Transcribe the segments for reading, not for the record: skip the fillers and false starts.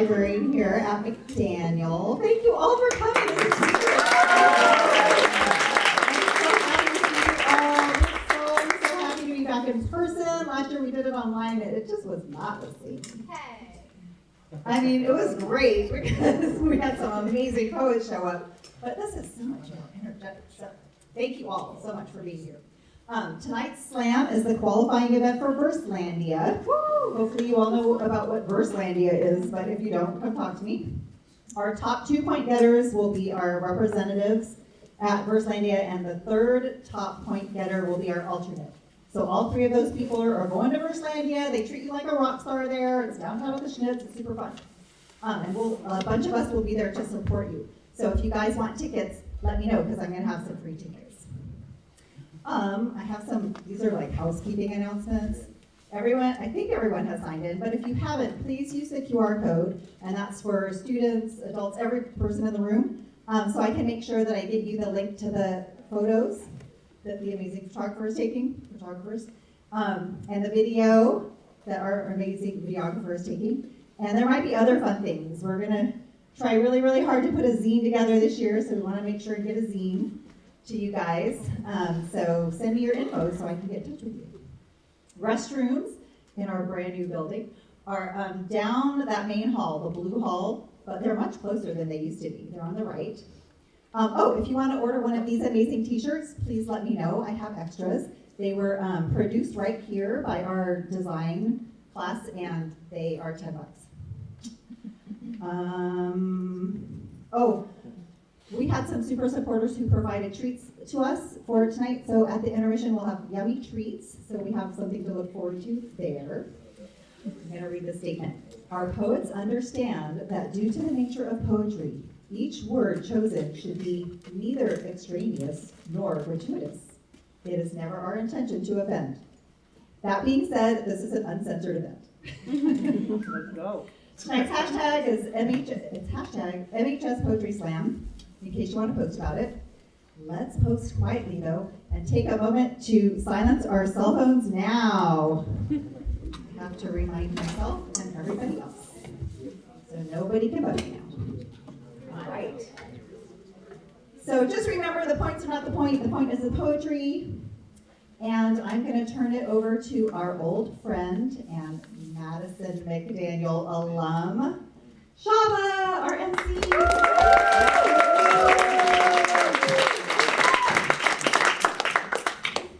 librarian here at McDaniel. Thank you all for coming. This is I'm so happy to be back in person. Last year we did it online and it just was not the same. Hey. I mean, it was great because we had some amazing poets show up, but this is so much more energetic. So thank you all so much for being here. Tonight's slam is the qualifying event for Verselandia. Woo! Hopefully you all know about what Verselandia is, but if you don't, come talk to me. Our top 2 point getters will be our representatives at Verselandia, and the third top point getter will be our alternate. So all 3 of those people are going to Verselandia. They treat you like a rock star there. It's downtown with the Schnitz. It's super fun. And a bunch of us will be there to support you. So if you guys want tickets, let me know because I'm going to have some free tickets. I have these are like housekeeping announcements. I think everyone has signed in, but if you haven't, please use the QR code, and that's for students, adults, every person in the room, so I can make sure that I give you the link to the photos that the amazing photographer is taking, and the video that our amazing videographer is taking. And there might be other fun things. We're gonna try really, really hard to put a zine together this year, so we wanna make sure to get a zine to you guys. So send me your info so I can get in touch with you. Restrooms in our brand new building are down that main hall, the blue hall, but they're much closer than they used to be. They're on the right. If you want to order one of these amazing t-shirts, please let me know. I have extras. They were produced right here by our design class, and they are $10. We had some super supporters who provided treats to us for tonight. So at the intermission, we'll have yummy treats. So we have something to look forward to there. I'm going to read the statement. Our poets understand that due to the nature of poetry, each word chosen should be neither extraneous nor gratuitous. It is never our intention to offend. That being said, this is an uncensored event. Let's go. Tonight's hashtag is MHS Poetry Slam, in case you want to post about it. Let's post quietly, though, and take a moment to silence our cell phones now. I have to remind myself and everybody else. So nobody can bug me now. All right. So just remember, the points are not the point. The point is the poetry. And I'm going to turn it over to our old friend and Madison McDaniel alum, Shava, our MC.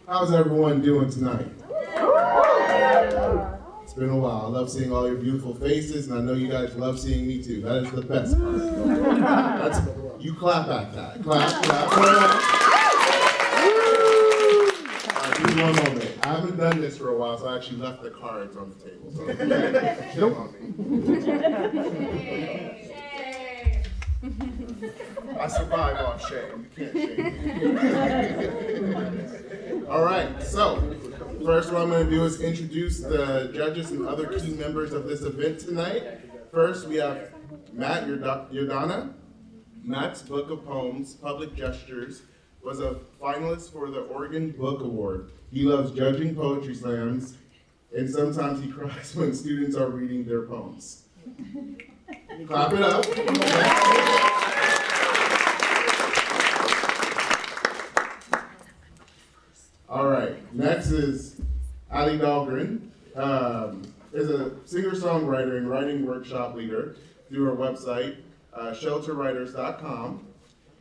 How's everyone doing tonight? It's been a while. I love seeing all your beautiful faces, and I know you guys love seeing me too. That is the best part. You clap at that. Clap, clap. Give me one moment. I haven't done this for a while, so I actually left the cards on the table. So chill on me. I survive off shame. You can't shame. All right, so first what I'm going to do is introduce the judges and other key members of this event tonight. First, we have Matt Yordana. Matt's book of poems, Public Gestures, was a finalist for the Oregon Book Award. He loves judging poetry slams, and sometimes he cries when students are reading their poems. Clap it up. All right, next is Ali Dahlgren. Is a singer-songwriter and writing workshop leader through her website, shelterwriters.com.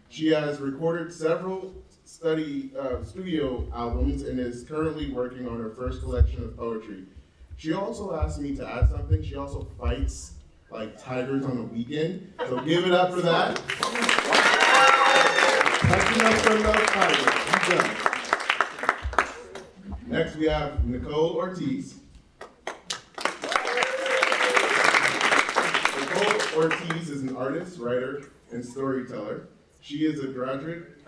She has recorded several studio albums and is currently working on her first collection of poetry. She also asked me to add something. She also fights like tigers on the weekend. So give it up for that. Catching up for those tigers. Next we have Nicole Ortiz. Nicole Ortiz is an artist, writer, and storyteller. She is a graduate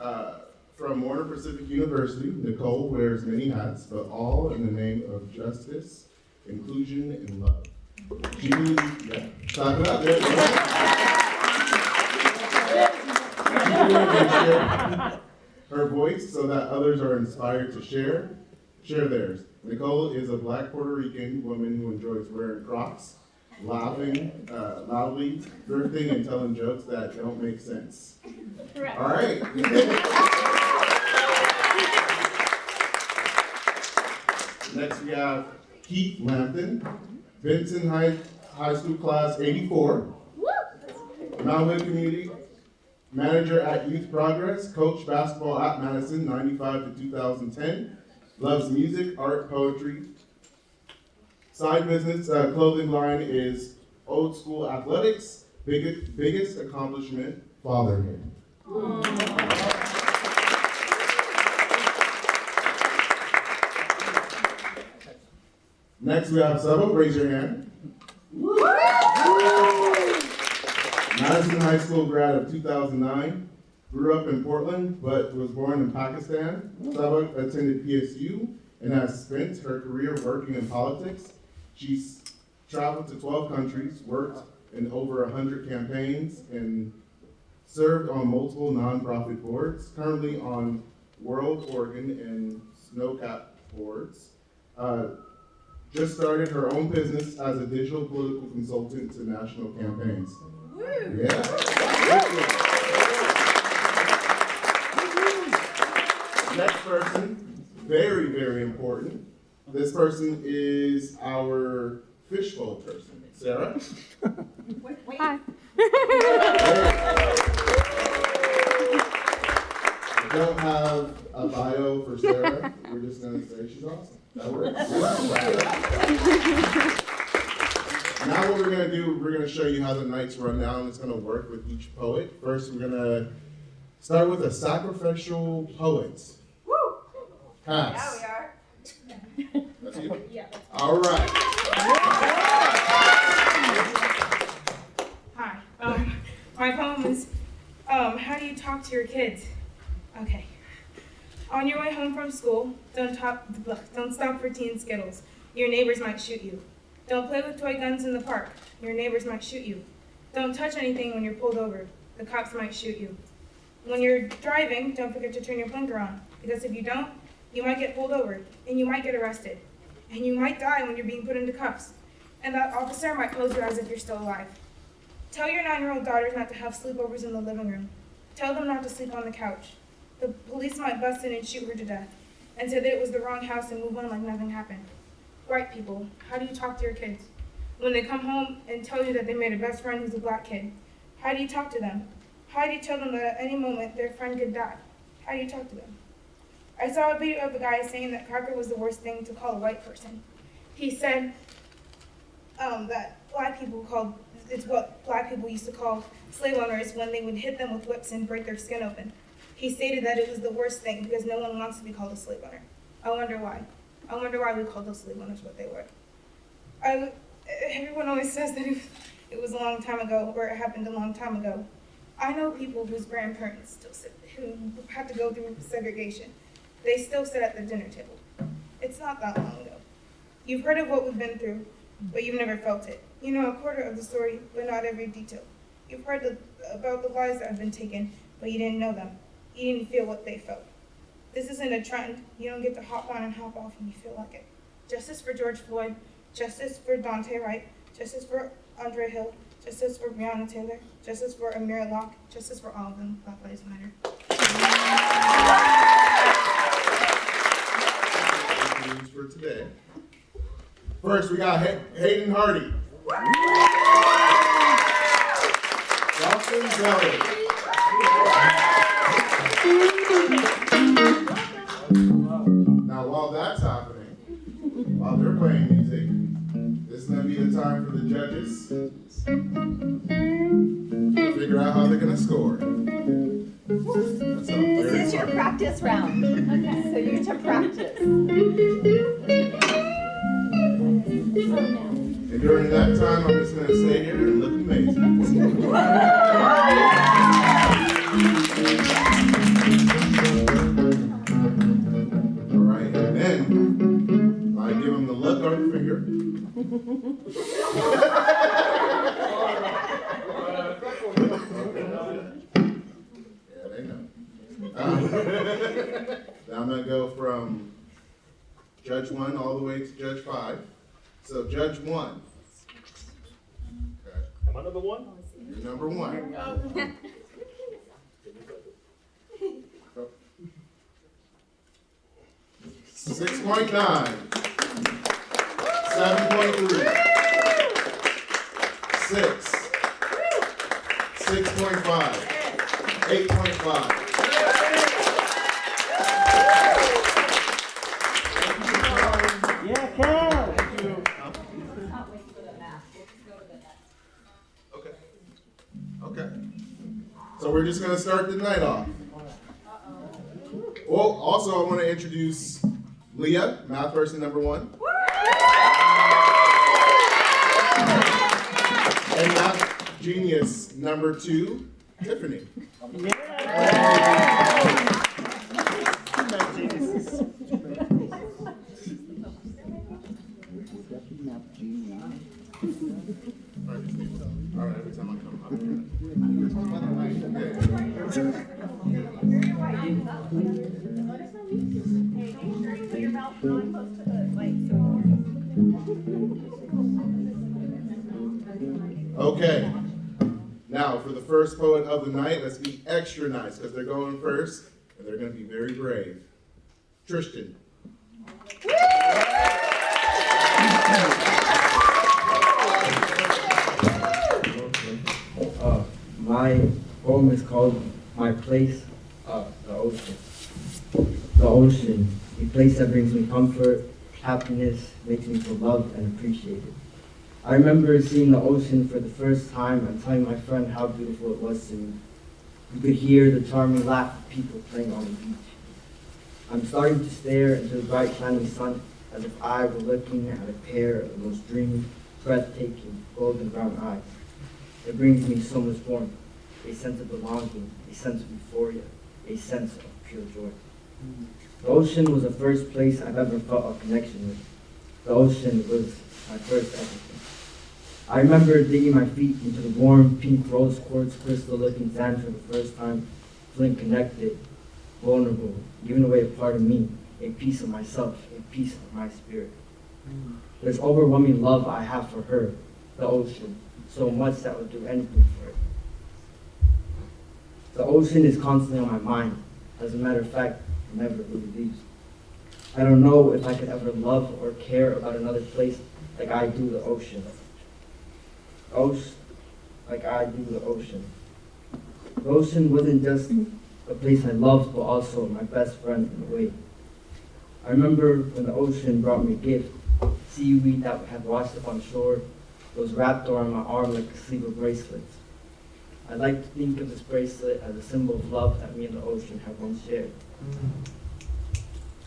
from Warner Pacific University. Nicole wears many hats, but all in the name of justice, inclusion, and love. She believes, clap it up. There you go. Her voice so that others are inspired to share theirs. Nicole is a Black Puerto Rican woman who enjoys wearing Crocs laughing loudly, drifting, and telling jokes that don't make sense. Correct. All right. Next we have Keith Lampton, Benson High School Class 84, Mount Hood Community Manager at Youth Progress, Coach Basketball at Madison 95 to 2010, loves music, art, poetry. Side business clothing line is Old School Athletics, biggest accomplishment, fatherhood. Next we have Sabo, raise your hand. Madison High School grad of 2009, grew up in Portland but was born in Pakistan. Sabo attended PSU and has spent her career working in politics. She's traveled to 12 countries, worked in over 100 campaigns, and served on multiple nonprofit boards, currently on World Oregon and Snowcap boards. Just started her own business as a digital political consultant to national campaigns. Yeah. Next person, very, very important. This person is our fishbowl person. Sarah? Hi. I don't have a bio for Sarah. We're just going to say she's awesome. That works. Now what we're going to do, we're going to show you how the nights run down. It's going to work with each poet. First, we're going to start with a sacrificial poet. Woo! Pass. Yeah, we are. That's you? Yeah. All right. Hi. My poem is, how do you talk to your kids? Okay. On your way home from school, don't stop for tea and Skittles. Your neighbors might shoot you. Don't play with toy guns in the park. Your neighbors might shoot you. Don't touch anything when you're pulled over. The cops might shoot you. When you're driving, don't forget to turn your blinker on, because if you don't, you might get pulled over, and you might get arrested, and you might die when you're being put into cuffs, and that officer might close your eyes if you're still alive. Tell your 9-year-old daughters not to have sleepovers in the living room. Tell them not to sleep on the couch. The police might bust in and shoot her to death, and say that it was the wrong house and move on like nothing happened. White people, how do you talk to your kids? When they come home and tell you that they made a best friend who's a black kid, how do you talk to them? How do you tell them that at any moment their friend could die? How do you talk to them? I saw a video of a guy saying that cracker was the worst thing to call a white person. He said that it's what black people used to call slave owners when they would hit them with whips and break their skin open. He stated that it was the worst thing because no one wants to be called a slave owner. I wonder why. I wonder why we called those slave owners what they were. Everyone always says that it was a long time ago, or it happened a long time ago. I know people whose grandparents who had to go through segregation. They still sit at the dinner table. It's not that long ago. You've heard of what we've been through, but you've never felt it. You know a quarter of the story, but not every detail. You've heard about the lives that have been taken, but you didn't know them. You didn't feel what they felt. This isn't a trend. You don't get to hop on and hop off when you feel like it. Justice for George Floyd, justice for Dante Wright, justice for Andre Hill, justice for Breonna Taylor, justice for Amir Locke, justice for all of them. Black Lives Matter. For today. First, we got Hayden Hardy. Dawson Zelly. Now, while that's happening, while they're playing music, this is going to be the time for the judges to figure out how they're going to score. This is your practice round. Okay. So you get to practice. And during that time, I'm just going to stay here and look amazing. All right, and then I give him the look on the finger. Yeah, they know. Now I'm going to go from Judge 1 all the way to Judge 5. So Judge 1, Am I number one? You're number one. 6.9, 7.3, 6, 6.5, 8.5. Yeah, Cal. Okay. Okay. So we're just gonna start the night off. Well, also I want to introduce Leah, math person number one. And math genius number two, Tiffany. All right, every time I come up here. Okay. Now, for the first poet of the night, let's be extra nice because they're going first and they're going to be very brave. Tristan. My poem is called My Place, the Ocean. The ocean, a place that brings me comfort, happiness, makes me feel loved and appreciated. I remember seeing the ocean for the first time and telling my friend how beautiful it was to me. You could hear the charming laugh of people playing on the beach. I'm starting to stare into the bright shining sun as if I were looking at a pair of the most dreamy, breathtaking, golden brown eyes. It brings me so much warmth, a sense of belonging, a sense of euphoria, a sense of pure joy. The ocean was the first place I've ever felt a connection with. The ocean was my first everything. I remember digging my feet into the warm, pink rose quartz crystal-looking sand for the first time, feeling connected, vulnerable, giving away a part of me, a piece of myself, a piece of my spirit. There's overwhelming love I have for her, the ocean, so much that I would do anything for it. The ocean is constantly on my mind. As a matter of fact, it never really leaves. I don't know if I could ever love or care about another place like I do the ocean. Like I do the ocean. The ocean wasn't just a place I loved, but also my best friend in a way. I remember when the ocean brought me a gift, seaweed that had washed up on shore. It was wrapped around my arm like a sleeve of bracelets. I like to think of this bracelet as a symbol of love that me and the ocean have once shared.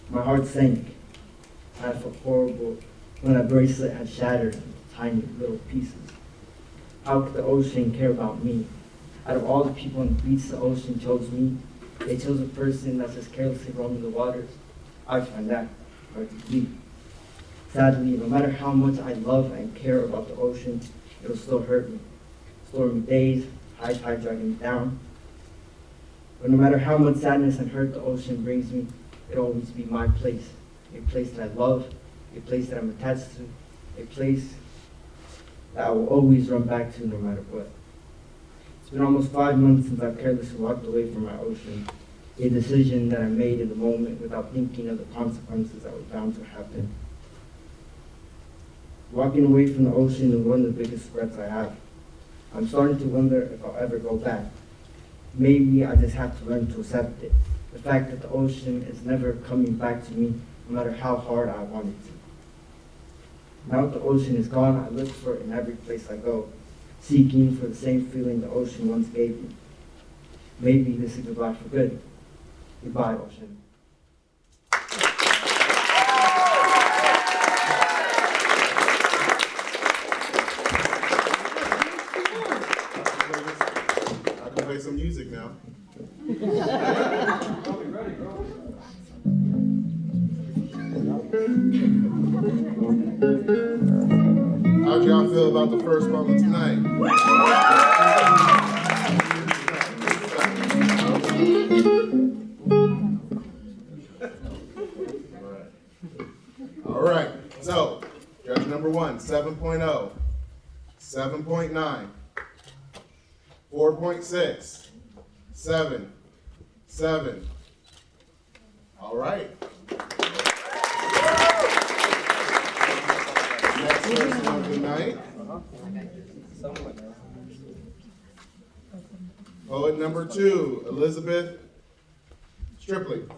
My heart sank. I felt horrible when that bracelet had shattered into tiny little pieces. How could the ocean care about me? Out of all the people on the beach, the ocean chose me. They chose a person that's just carelessly roaming the waters. I find that hard to believe. Sadly, no matter how much I love and care about the ocean, it will still hurt me. Stormy days, high tide dragging me down. But no matter how much sadness and hurt the ocean brings me, it'll always be my place. A place that I love, a place that I'm attached to, a place that I will always run back to no matter what. It's been almost 5 months since I've carelessly walked away from my ocean, a decision that I made in the moment without thinking of the consequences that were bound to happen. Walking away from the ocean is one of the biggest regrets I have. I'm starting to wonder if I'll ever go back. Maybe I just have to learn to accept it. The fact that the ocean is never coming back to me, no matter how hard I want it to. Now that the ocean is gone, I look for it in every place I go, seeking for the same feeling the ocean once gave me. Maybe this is goodbye for good. Goodbye, ocean. I can play some music now. How'd y'all feel about the first moment tonight? All right, so judge number one, 7.0, 7.9, 4.6, 7, 7. All right. Next person of the night. Poet number 2, Elizabeth Stripley.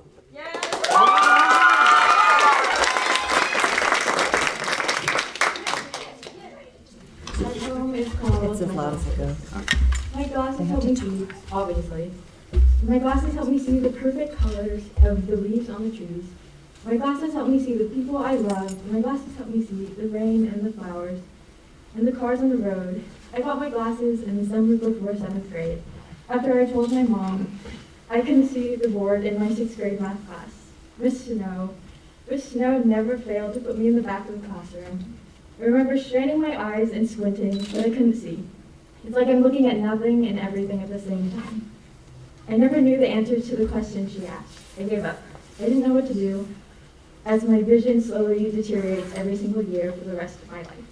My poem is called It's as loud as it goes. My glasses help me see, obviously. My glasses help me see the perfect colors of the leaves on the trees. My glasses help me see the people I love. My glasses help me see the rain and the flowers and the cars on the road. I got my glasses in the summer before 7th grade. After I told my mom I couldn't see the board in my 6th grade math class. Miss Snow never failed to put me in the back of the classroom. I remember straining my eyes and squinting, but I couldn't see. It's like I'm looking at nothing and everything at the same time. I never knew the answers to the questions she asked. I gave up. I didn't know what to do, as my vision slowly deteriorates every single year for the rest of my life.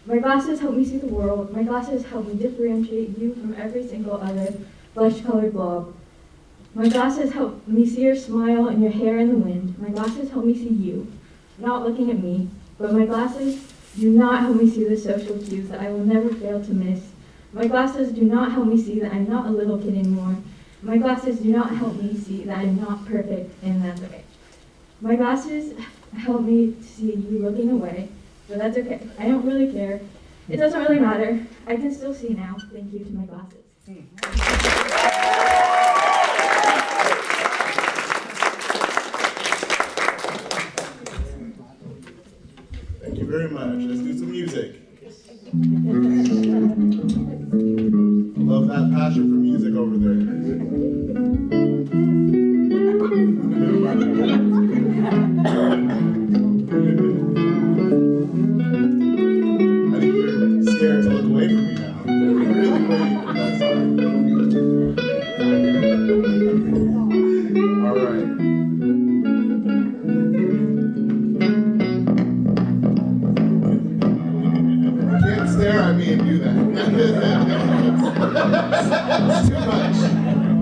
My glasses help me see the world. My glasses help me differentiate you from every single other flesh-colored blob. My glasses help me see your smile and your hair in the wind. My glasses help me see you, not looking at me, but my glasses do not help me see the social cues that I will never fail to miss. My glasses do not help me see that I'm not a little kid anymore. My glasses do not help me see that I'm not perfect, and that's okay. My glasses help me to see you looking away, but that's okay. I don't really care. It doesn't really matter. I can still see now. Thank you to my glasses. Thank you very much. Let's do some music. I love that passion for music over I think you're scared to look away from me now. I'm really waiting for that song. All right. You can't stare at me and do that. It's too much.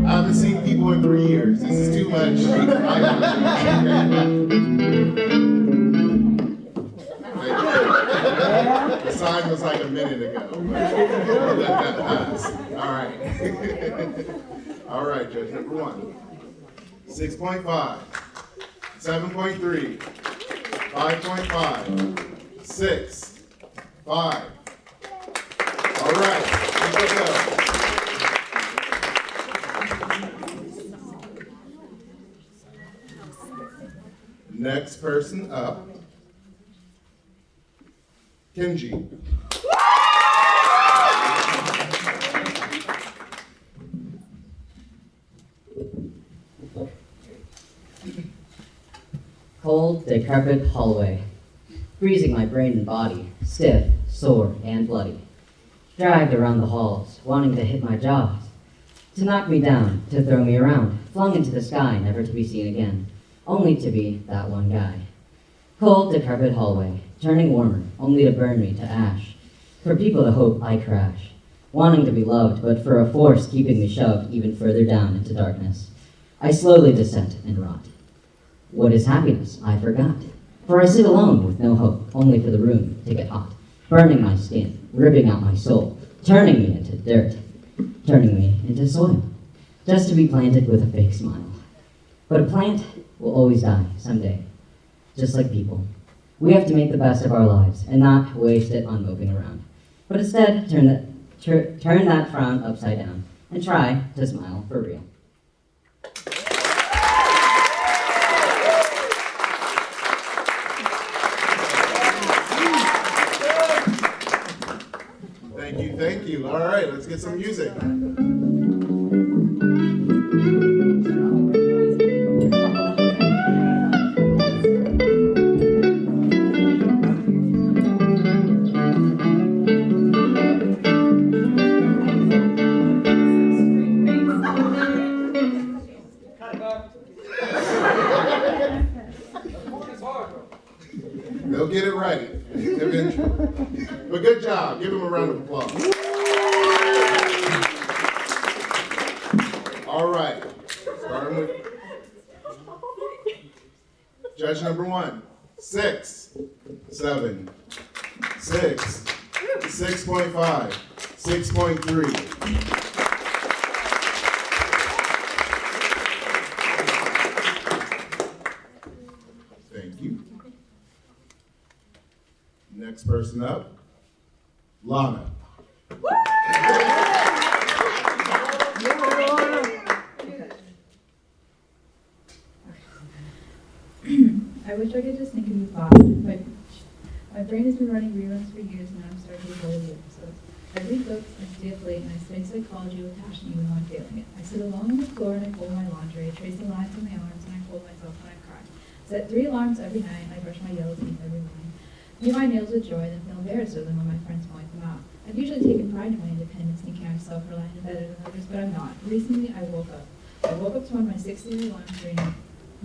I haven't seen people in 3 years. This is too much. The sign was like a minute ago. Let that pass. All right. All right, judge number 1. 6.5, 7.3, 5.5, 6, 5. All right, keep it going. Next person up, Kenji. Cold, decrepit hallway. Freezing my brain and body, stiff, sore, and bloody. Dragged around the halls, wanting to hit my jaws. To knock me down, to throw me around, flung into the sky, never to be seen again. Only to be that one guy. Cold, decrepit hallway, turning warmer, only to burn me to ash. For people to hope I crash. Wanting to be loved, but for a force keeping me shoved even further down into darkness. I slowly descend and rot. What is happiness? I forgot. For I sit alone with no hope, only for the room to get hot, burning my skin, ripping out my soul, turning me into dirt, turning me into soil, just to be planted with a fake smile. But a plant will always die someday, just like people. We have to make the best of our lives and not waste it on moping around, but instead turn that frown upside down and try to smile for real. Thank you. All right, let's get some music. They'll get it right eventually. But good job. Give them a round of applause. Judge number 1, 6, 7, 6, 6.5, 6.3. Thank you. Next person up, Lana. I wish I could just think a new thought. My brain has been running reruns for years, and now I'm starting to boil the episodes. I read books, I stay up late, and I study psychology with passion even though I'm failing it. I sit alone on the floor and I fold my laundry. I trace the lines on my arms, and I fold myself when I cry. Set 3 alarms every night, and I brush my yellow teeth every morning. Do my nails with joy, then feel embarrassed of them when my friends point them out. I've usually taken pride in my independence, thinking I'm self-reliant and better than others, but I'm not. Recently, I woke up. I woke up to one of my 60 alarms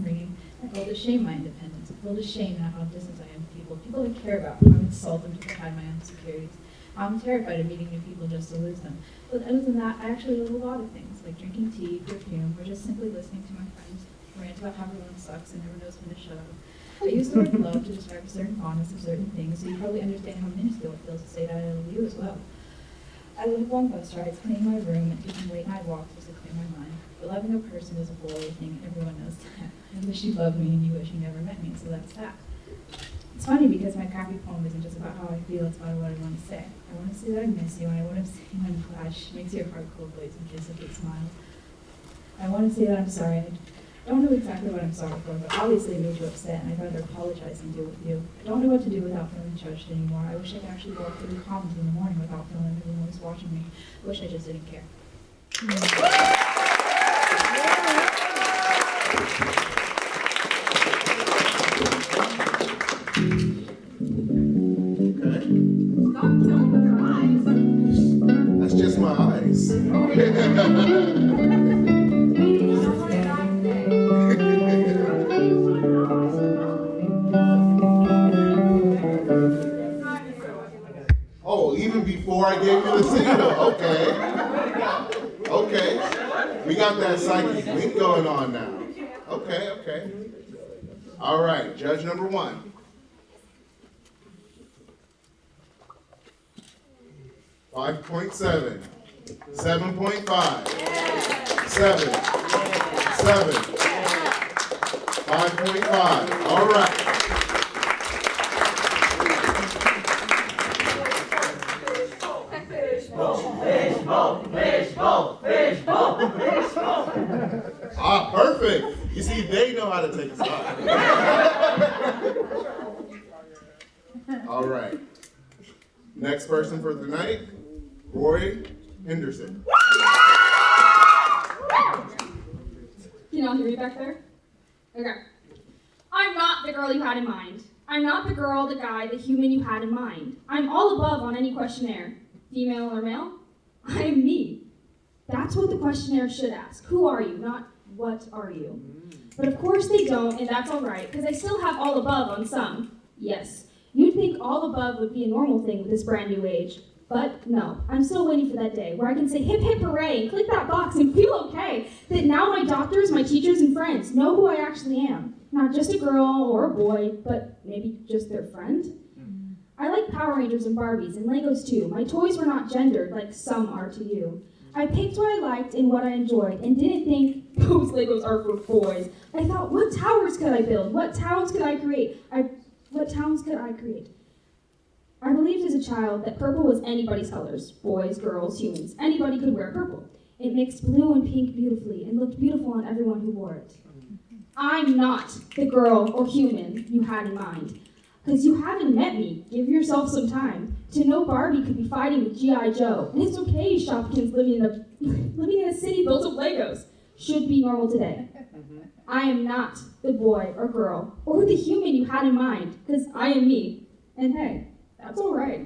ringing. I felt ashamed of my independence. I felt ashamed at how distant I am to people. People I care about. I'm insulted because I hide my own insecurities. I'm terrified of meeting new people just to lose them. But other than that, I actually love a lot of things, like drinking tea, perfume, or just simply listening to my friends rant about how everyone sucks and never knows when to shut up. I use the word love to describe a certain fondness of certain things, so you probably understand how minuscule it feels to say that I love you as well. I live long bus rides, cleaning my room, and taking late night walks just to clear my mind. But loving a person is a boring thing, everyone knows that. I wish you loved me and you wish you never met me, so that's that. It's funny because my crappy poem isn't just about how I feel, it's about what I want to say. I want to say that I miss you, and I want to say when flash makes your heart cold blades and gives a big smile. I want to say that I'm sorry. I don't know exactly what I'm sorry for, but obviously it made you upset, and I'd rather apologize than deal with you. I don't know what to do without feeling judged anymore. I wish I could actually walk through the commons in the morning without feeling everyone was watching me. I wish I just didn't care. That's just my eyes. Oh, even before I gave you the signal. Okay. We got that psychic link going on now. Okay. All right, judge number 1. 5.7, 7.5, 7, 5.5. All right. Ah, perfect. You see, they know how to take us off. All right. Next person for the night, Roy Henderson. Can y'all hear me back there? Okay. I'm not the girl you had in mind. I'm not the girl, the guy, the human you had in mind. I'm all above on any questionnaire. Female or male? I am me. That's what the questionnaire should ask. Who are you? Not what are you? But of course they don't, and that's all right, because I still have all above on some. Yes, you'd think all above would be a normal thing with this brand new age. But no, I'm still waiting for that day where I can say hip hip hooray and click that box and feel okay. That now my doctors, my teachers, and friends know who I actually am. Not just a girl or a boy, but maybe just their friend. I like Power Rangers and Barbies and Legos too. My toys were not gendered like some are to you. I picked what I liked and what I enjoyed and didn't think those Legos are for boys. I thought, what towers could I build? What towns could I create? I believed as a child that purple was anybody's colors. Boys, girls, humans. Anybody could wear purple. It mixed blue and pink beautifully and looked beautiful on everyone who wore it. I'm not the girl or human you had in mind. Because you haven't met me. Give yourself some time. To know Barbie could be fighting with G.I. Joe. And it's okay Shopkins living in a city built of Legos. Should be normal today. I am not the boy or girl or the human you had in mind. Because I am me. And hey, that's all right.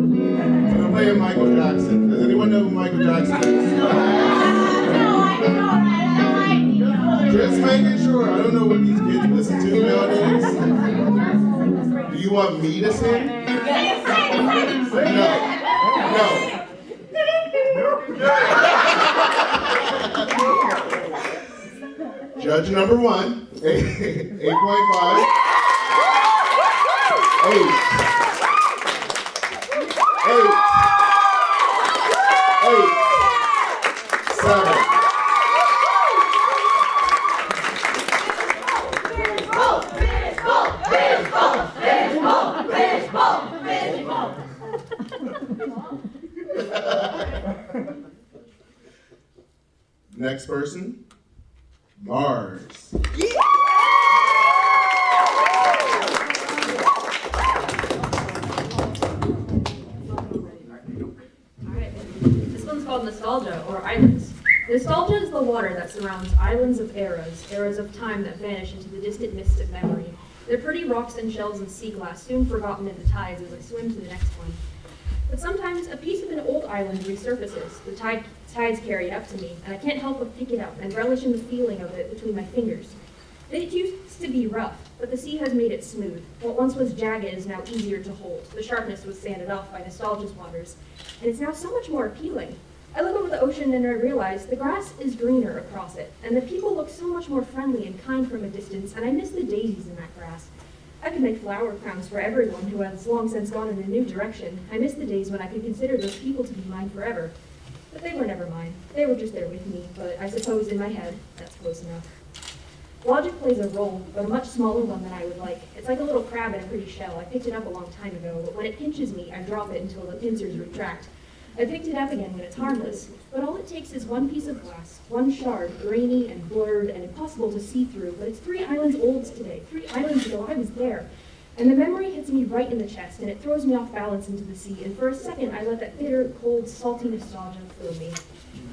I'm gonna play my Michael Jackson. Does anyone know who Michael Jackson is? Just making sure. I don't know what these kids listen to nowadays. Do you want me to sing? No. Judge number 1, 8.5. 7. Next person, Mars. Alright, this one's called Nostalgia, or Islands. Nostalgia is the water that surrounds islands of eras of time that vanish into the distant mists of memory. They're pretty rocks and shells and sea glass, soon forgotten in the tides as I swim to the next one. But sometimes a piece of an old island resurfaces. The tides carry it up to me, and I can't help but pick it up and relish in the feeling of it between my fingers. It used to be rough, but the sea has made it smooth. What once was jagged is now easier to hold. The sharpness was sanded off by nostalgia's waters, and it's now so much more appealing. I look over the ocean and I realize the grass is greener across it, and the people look so much more friendly and kind from a distance, and I miss the daisies in that grass. I could make flower crowns for everyone who has long since gone in a new direction. I miss the days when I could consider those people to be mine forever. But they were never mine. They were just there with me, but I suppose in my head, that's close enough. Logic plays a role, but a much smaller one than I would like. It's like a little crab in a pretty shell. I picked it up a long time ago, but when it pinches me, I drop it until the pincers retract. I picked it up again when it's harmless, but all it takes is one piece of glass, one shard, grainy and blurred and impossible to see through, but it's 3 islands old today. 3 islands ago, I was there. And the memory hits me right in the chest, and it throws me off balance into the sea, and for a second, I let that bitter, cold, salty nostalgia fill me.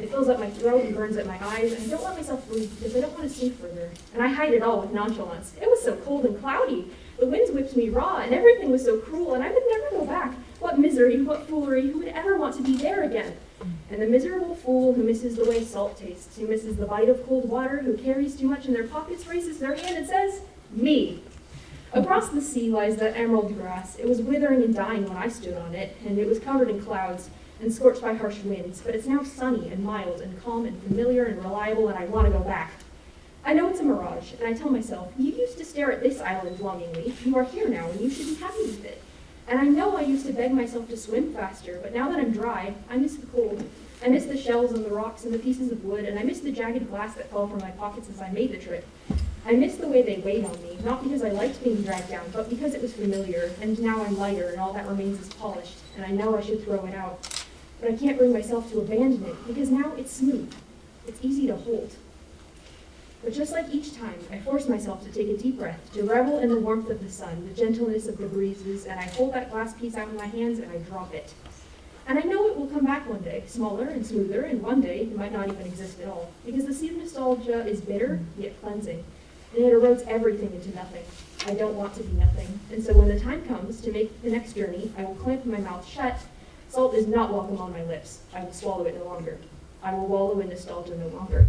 It fills up my throat and burns at my eyes, and I don't let myself breathe because I don't want to sink further. And I hide it all with nonchalance. It was so cold and cloudy. The winds whipped me raw, and everything was so cruel, and I would never go back. What misery, what foolery, who would ever want to be there again? And the miserable fool who misses the way salt tastes, who misses the bite of cold water, who carries too much in their pockets, raises their hand and says, me. Across the sea lies that emerald grass. It was withering and dying when I stood on it, and it was covered in clouds and scorched by harsh winds, but it's now sunny and mild and calm and familiar and reliable, and I want to go back. I know it's a mirage, and I tell myself, you used to stare at this island longingly. You are here now, and you should be happy with it. And I know I used to beg myself to swim faster, but now that I'm dry, I miss the cold. I miss the shells and the rocks and the pieces of wood, and I miss the jagged glass that fell from my pockets as I made the trip. I miss the way they weighed on me, not because I liked being dragged down, but because it was familiar, and now I'm lighter, and all that remains is polished, and I know I should throw it out. But I can't bring myself to abandon it, because now it's smooth. It's easy to hold. But just like each time, I force myself to take a deep breath, to revel in the warmth of the sun, the gentleness of the breezes, and I hold that glass piece out in my hands and I drop it. And I know it will come back one day, smaller and smoother, and one day it might not even exist at all, because the sea of nostalgia is bitter, yet cleansing, and it erodes everything into nothing. I don't want to be nothing, and so when the time comes to make the next journey, I will clamp my mouth shut. Salt is not welcome on my lips. I will swallow it no longer. I will wallow in nostalgia no longer.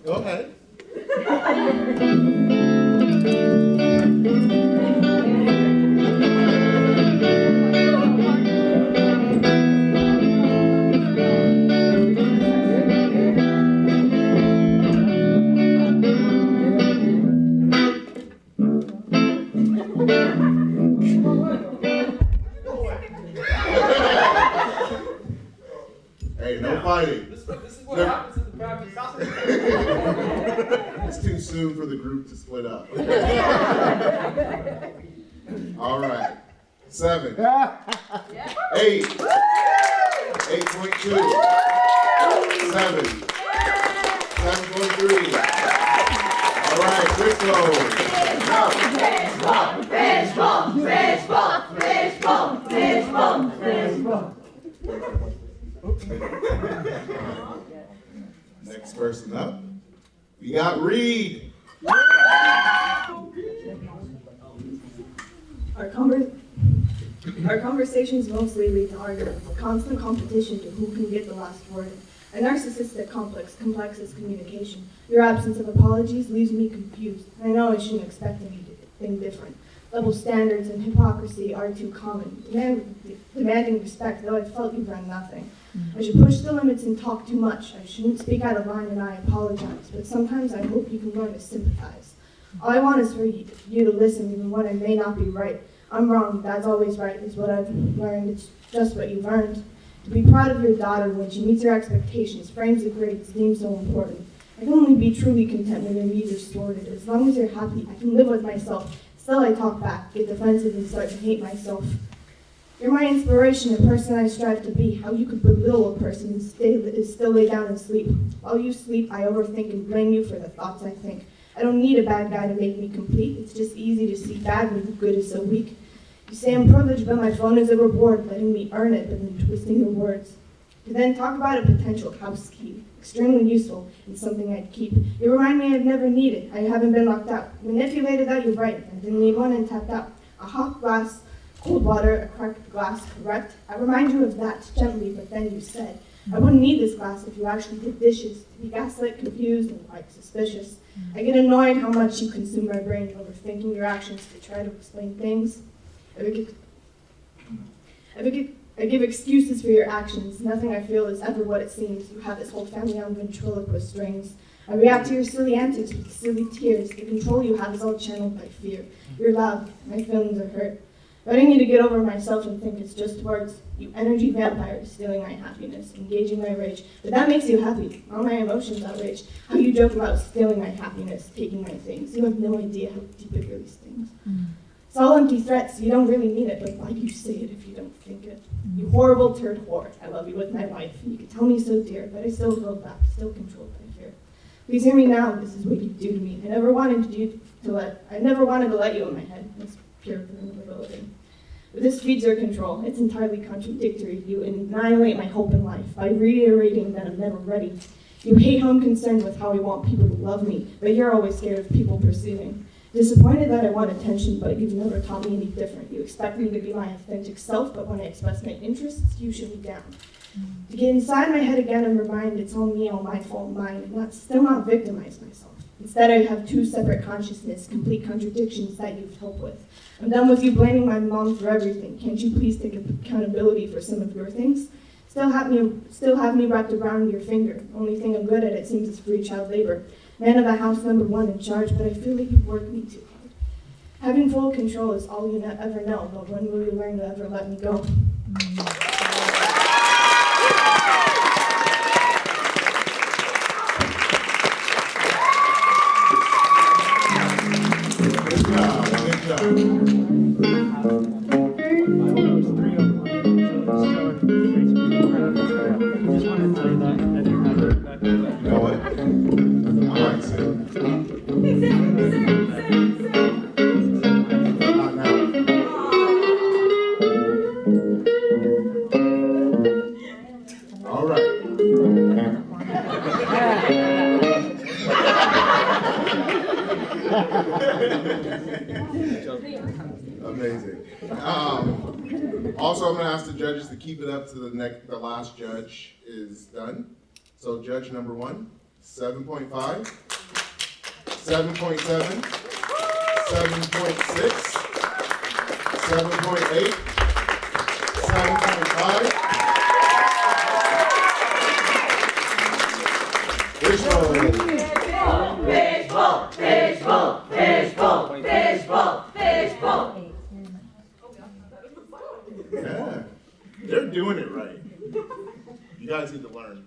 Go ahead. Hey, no fighting. This is what happens in the Baptist It's too soon for the group to split up. All right. 7. 8. 8.2. 7. 7.3. All right, Crystal. Next person up, We got Reed. Our conversations mostly lead to arguments, a constant competition to who can get the last word. A narcissistic complex is communication. Your absence of apologies leaves me confused. I know I shouldn't expect anything different. Double standards and hypocrisy are too common. Demanding respect, though I felt you've done nothing. I should push the limits and talk too much. I shouldn't speak out of line, and I apologize. But sometimes I hope you can learn to sympathize. All I want is for you to listen, even when I may not be right. I'm wrong. Dad's always right, is what I've learned. It's just what you've earned. To be proud of your daughter when she meets your expectations, frames the grades deemed so important. I can only be truly content when your needs are sorted. As long as you're happy, I can live with myself. Still, I talk back, get defensive, and start to hate myself. You're my inspiration, the person I strive to be. How you could belittle a person and still lay down and sleep. While you sleep, I overthink and blame you for the thoughts I think. I don't need a bad guy to make me complete. It's just easy to see bad when good is so weak. You say I'm privileged, but my phone is a reward, letting me earn it, but then twisting your words. To then talk about a potential house key, extremely useful and something I'd keep. You remind me I've never needed. I haven't been locked out. Manipulated out, you're right. I didn't need one and tapped out. A hot glass, cold water, a cracked glass, correct? I remind you of that gently, but then you said, I wouldn't need this glass if you actually did dishes. To be gaslit, confused, and quite suspicious. I get annoyed how much you consume my brain, overthinking your actions to try to explain things. I give excuses for your actions. Nothing I feel is ever what it seems. You have this whole family on ventriloquist strings. I react to your silly antics with silly tears. The control you have is all channeled by fear. You're loud. My feelings are hurt. But I need to get over myself and think it's just words. You energy vampire, stealing my happiness, engaging my rage. But that makes you happy. All my emotions outrage. How you joke about stealing my happiness, taking my things. You have no idea how deep it really stings. It's all empty threats. You don't really mean it, but why do you say it if you don't think it? You horrible turd whore. I love you with my life. You can tell me so, dear, but I still hold back, still controlled by fear. Please hear me now. This is what you do to me. I never wanted to let you in my head. It's pure vulnerability. But this feeds your control. It's entirely contradictory. You annihilate my hope in life by reiterating that I'm never ready. You hate how I'm concerned with how I want people to love me, but you're always scared of people perceiving. Disappointed that I want attention, but you've never taught me any different. You expect me to be my authentic self, but when I express my interests, you shoot me down. To get inside my head again and remind it's all me, all my fault, mine, and still not victimize myself. Instead, I have two separate consciousness, complete contradictions that you've helped with. I'm done with you blaming my mom for everything. Can't you please take accountability for some of your things? Still have me wrapped around your finger. Only thing I'm good at, it seems, is free child labor. Man of the house, #1 in charge, but I feel like you work me too hard. Having full control is all you ever know, but when will you learn to ever let me go? Amazing. Also, I'm going to ask the judges to keep it up to the last judge is done. So judge number 1, 7.5, 7.7, 7.6, 7.8, 7.5. Yeah, they're doing it right. You guys need to learn.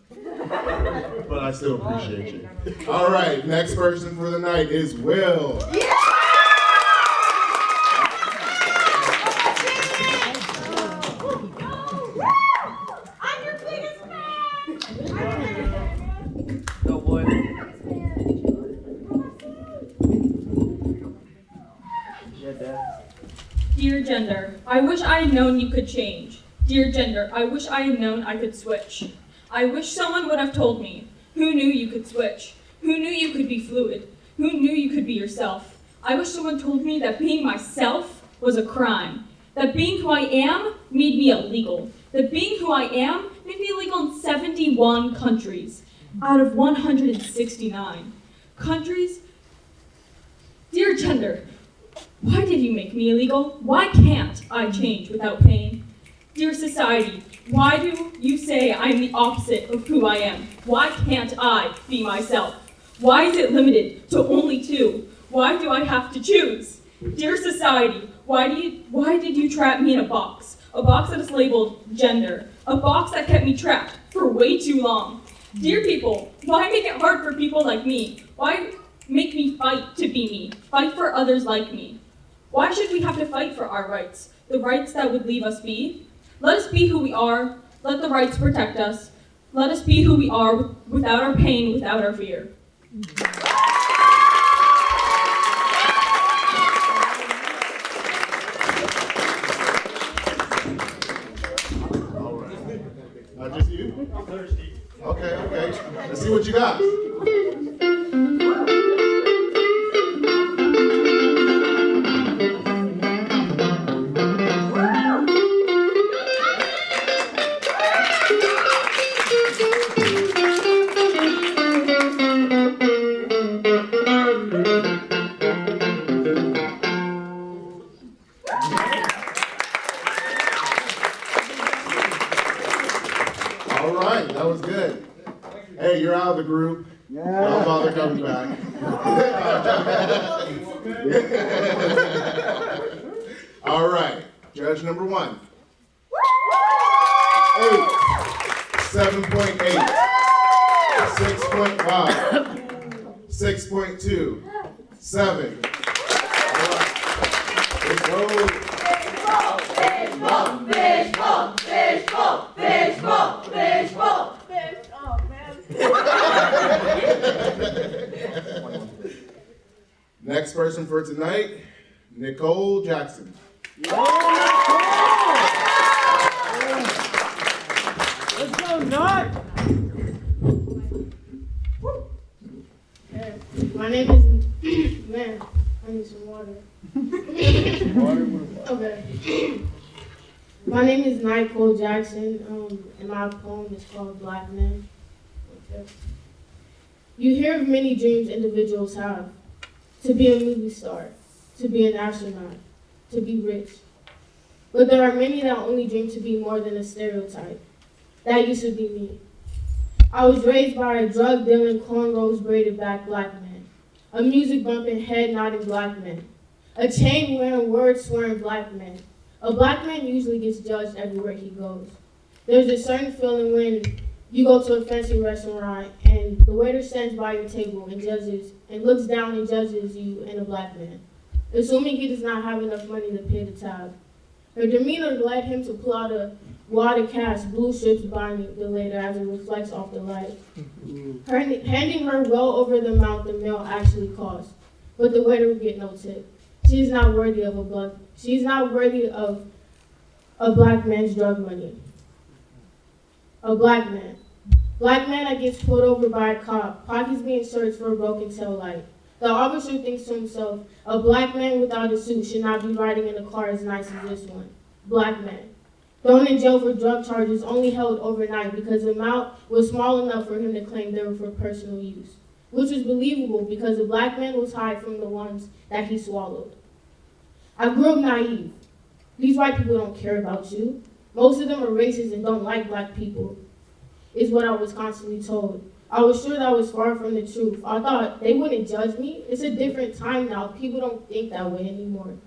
But I still appreciate you. All right, next person for the night is Will. I'm your biggest fan! No boy. Yeah, Dad. Dear gender, I wish I had known you could change. Dear gender, I wish I had known I could switch. I wish someone would have told me. Who knew you could switch? Who Who knew you could be fluid? Who knew you could be yourself? I wish someone told me that being myself was a crime. That being who I am made me illegal. That being who I am made me illegal in 71 countries out of 169 countries. Dear gender, why did you make me illegal? Why can't I change without pain? Dear society, why do you say I'm the opposite of who I am? Why can't I be myself? Why is it limited to only two? Why do I have to choose? Dear society, why did you trap me in a box that is labeled gender, a box that kept me trapped for way too long? Dear people, why make it hard for people like me? Why make me fight to be me, fight for others like me? Why should we have to fight for our rights, the rights that would leave us be? Let us be who we are, let the rights protect us. Let us be who we are without our pain, without our fear. All right. Just you? I'm thirsty. Okay. Let's see what you got. All right, that was good. Hey, you're out of the group. Don't bother coming back. All right, judge number 1. 8, 7.8, 6.5, 6.2, 7. All right. Let's go. Next person for tonight, Nicole Jackson. Let's go, Nut! My name is man. I need some water. Okay. My name is Nicole Jackson, and my poem is called Black Man. Okay. You hear of many dreams individuals have. To be a movie star, to be an astronaut, to be rich. But there are many that only dream to be more than a stereotype. That used to be me. I was raised by a drug-dealing, cornrows braided back black man. A music-bumping, head-nodding black man. A chain-wearing, word-swearing black man. A black man usually gets judged everywhere he goes. There's a certain feeling when you go to a fancy restaurant and the waiter stands by your table and looks down and judges you and a black man, assuming he does not have enough money to pay the tab. Her demeanor led him to pull out a wad of cash, blue strips binding the later as it reflects off the light. Handing her well over the amount the meal actually cost, but the waiter would get no tip. She is not worthy of a black man's drug money. A black man. Black man that gets pulled over by a cop, pockets being searched for a broken tail light. The officer thinks to himself, a black man without a suit should not be riding in a car as nice as this one. Black man. Thrown in jail for drug charges only held overnight because the amount was small enough for him to claim they were for personal use. Which was believable because the black man was high from the ones that he swallowed. I grew up naive. These white people don't care about you. Most of them are racist and don't like black people, is what I was constantly told. I was sure that was far from the truth. I thought they wouldn't judge me. It's a different time now. People don't think that way anymore.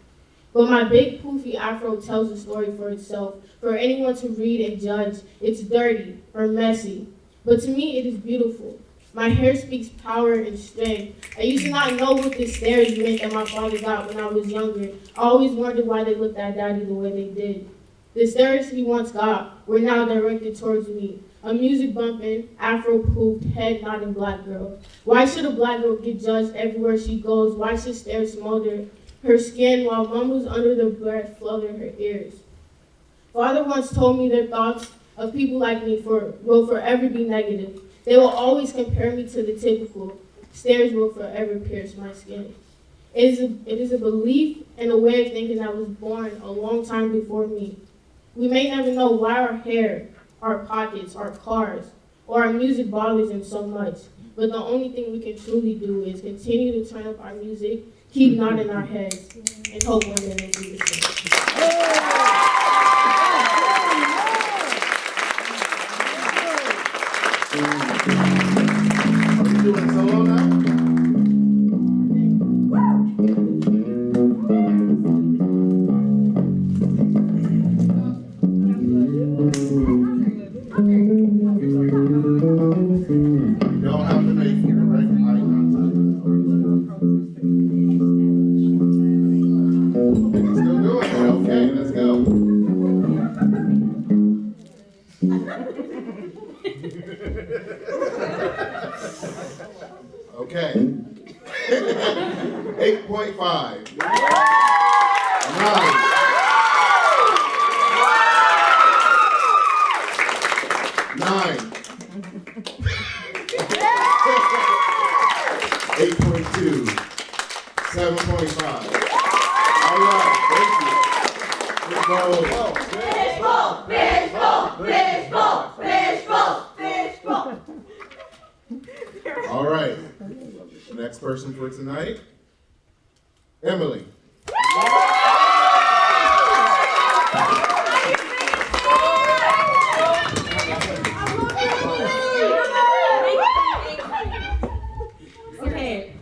But my big poofy afro tells the story for itself. For anyone to read and judge, it's dirty or messy. But to me, it is beautiful. My hair speaks power and strength. I used to not know what the stares meant that my father got when I was younger. I always wondered why they looked at daddy the way they did. The stares he once got were now directed towards me. A music-bumping, afro-pooped, head-nodding black girl. Why should a black girl get judged everywhere she goes? Why should stares smolder her skin while mumbles under the breath flutter her ears? Father once told me their thoughts of people like me will forever be negative. They will always compare me to the typical. Stairs will forever pierce my skin. It is a belief and a way of thinking that was born a long time before me. We may never know why our hair, our pockets, our cars, or our music bothers him so much, but the only thing we can truly do is continue to turn up our music, keep nodding our heads, and hope one day we'll do the same. Are we doing solo now? You don't have to make direct eye contact. You're still doing it. Okay, let's go. Okay. 8.5. 9. 8.2. 7.5. All right, thank you. All right. Next person for tonight, Emily. Okay,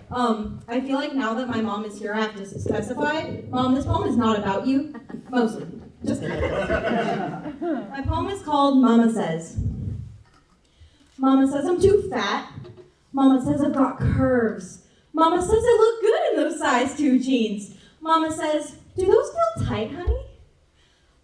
I feel like now that my mom is here, I have to specify. Mom, this poem is not about you. Mostly. Just kidding. My poem is called Mama Says. Mama says I'm too fat. Mama says I've got curves. Mama says I look good in those size 2 jeans. Mama says, do those feel tight, honey?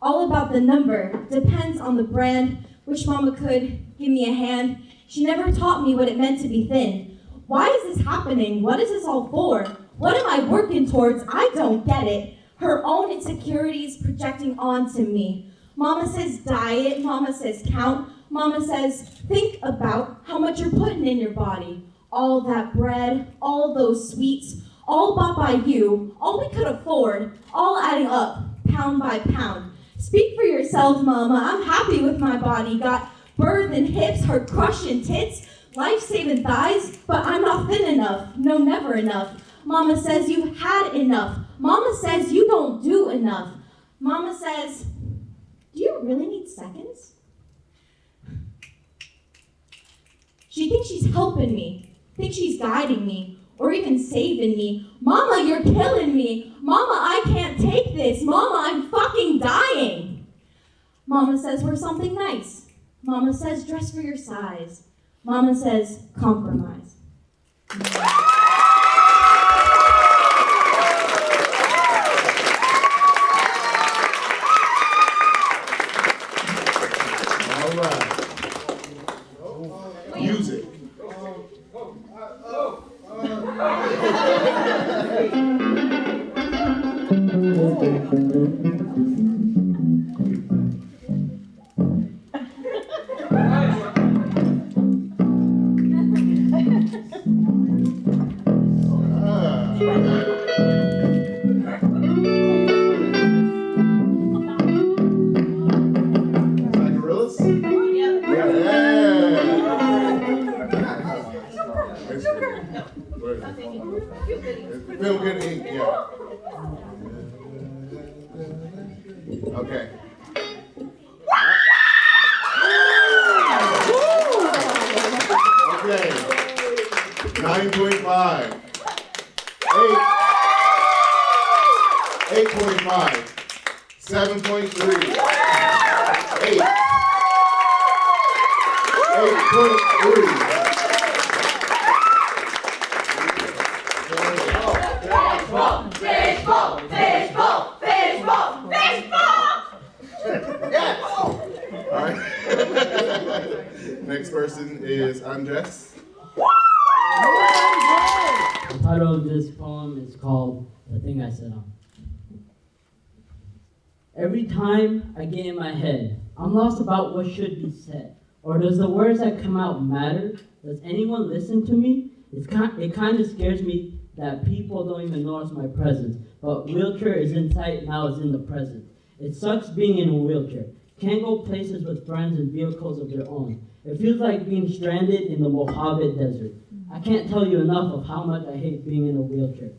All about the number, depends on the brand. Wish Mama could give me a hand. She never taught me what it meant to be thin. Why is this happening? What is this all for? What am I working towards? I don't get it. Her own insecurities projecting onto me. Mama says diet, Mama says count. Mama says, think about how much you're putting in your body. All that bread, all those sweets, all bought by you, all we could afford, all adding up, pound by pound. Speak for yourself, Mama. I'm happy with my body. Got birthing hips, heart crushing tits, life-saving thighs, but I'm not thin enough. No, never enough. Mama says you've had enough. Mama says you don't do enough. Mama says, do you really need seconds? She thinks she's helping me, thinks she's guiding me, or even saving me. Mama, you're killing me. Mama, I can't take this. Mama, I'm fucking dying. Mama says wear something nice. Mama says dress for your size. Mama says compromise. All right. Music. Gorillas? Feel good ink, yeah. Okay. Okay. 9.5. 8.5. 7.3. 8. 8.3. All right. Next person is Andres. The title of this poem is called The Thing I Sit On. Every time I get in my head, I'm lost about what should be said. Or does the words that come out matter? Does anyone listen to me? It kind of scares me that people don't even notice my presence, but wheelchair is in sight, now it's in the present. It sucks being in a wheelchair. Can't go places with friends and vehicles of their own. It feels like being stranded in the Mojave Desert. I can't tell you enough of how much I hate being in a wheelchair.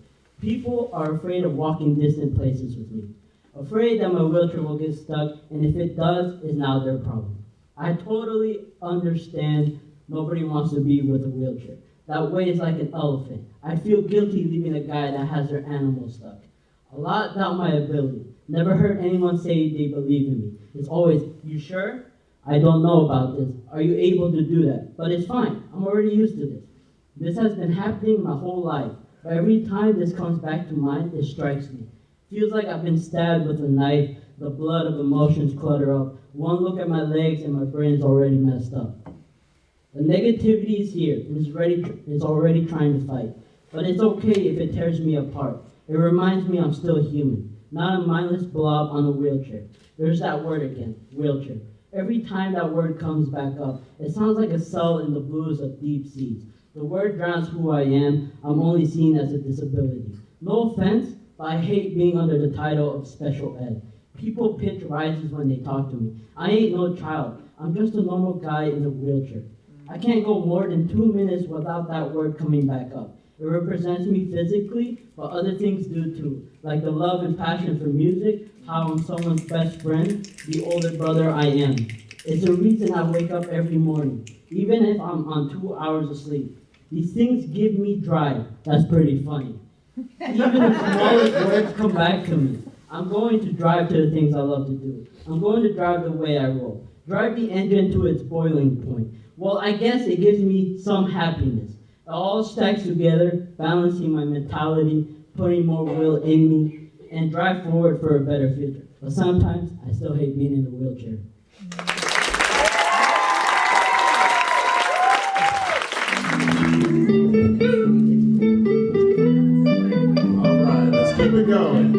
People are afraid of walking distant places with me. Afraid that my wheelchair will get stuck, and if it does, it's now their problem. I totally understand nobody wants to be with a wheelchair. That weighs like an elephant. I feel guilty leaving a guy that has their animal stuck. A lot doubt my ability. Never heard anyone say they believe in me. It's always, you sure? I don't know about this. Are you able to do that? But it's fine. I'm already used to this. This has been happening my whole life. But every time this comes back to mind, it strikes me. Feels like I've been stabbed with a knife. The blood of emotions clutter up. One look at my legs and my brain is already messed up. The negativity is here and it's already trying to fight. But it's okay if it tears me apart. It reminds me I'm still human, not a mindless blob on a wheelchair. There's that word again, wheelchair. Every time that word comes back up, it sounds like a cell in the blues of deep seas. The word drowns who I am. I'm only seen as a disability. No offense, but I hate being under the title of special ed. People pitch rises when they talk to me. I ain't no child. I'm just a normal guy in a wheelchair. I can't go more than 2 minutes without that word coming back up. It represents me physically, but other things do too, like the love and passion for music, how I'm someone's best friend, the older brother I am. It's the reason I wake up every morning, even if I'm on 2 hours of sleep. These things give me drive. That's pretty funny. Even the smallest words come back to me. I'm going to drive to the things I love to do. I'm going to drive the way I roll. Drive the engine to its boiling point. Well, I guess it gives me some happiness. It all stacks together, balancing my mentality, putting more will in me, and drive forward for a better future. But sometimes, I still hate being in a wheelchair. All right, let's keep it going.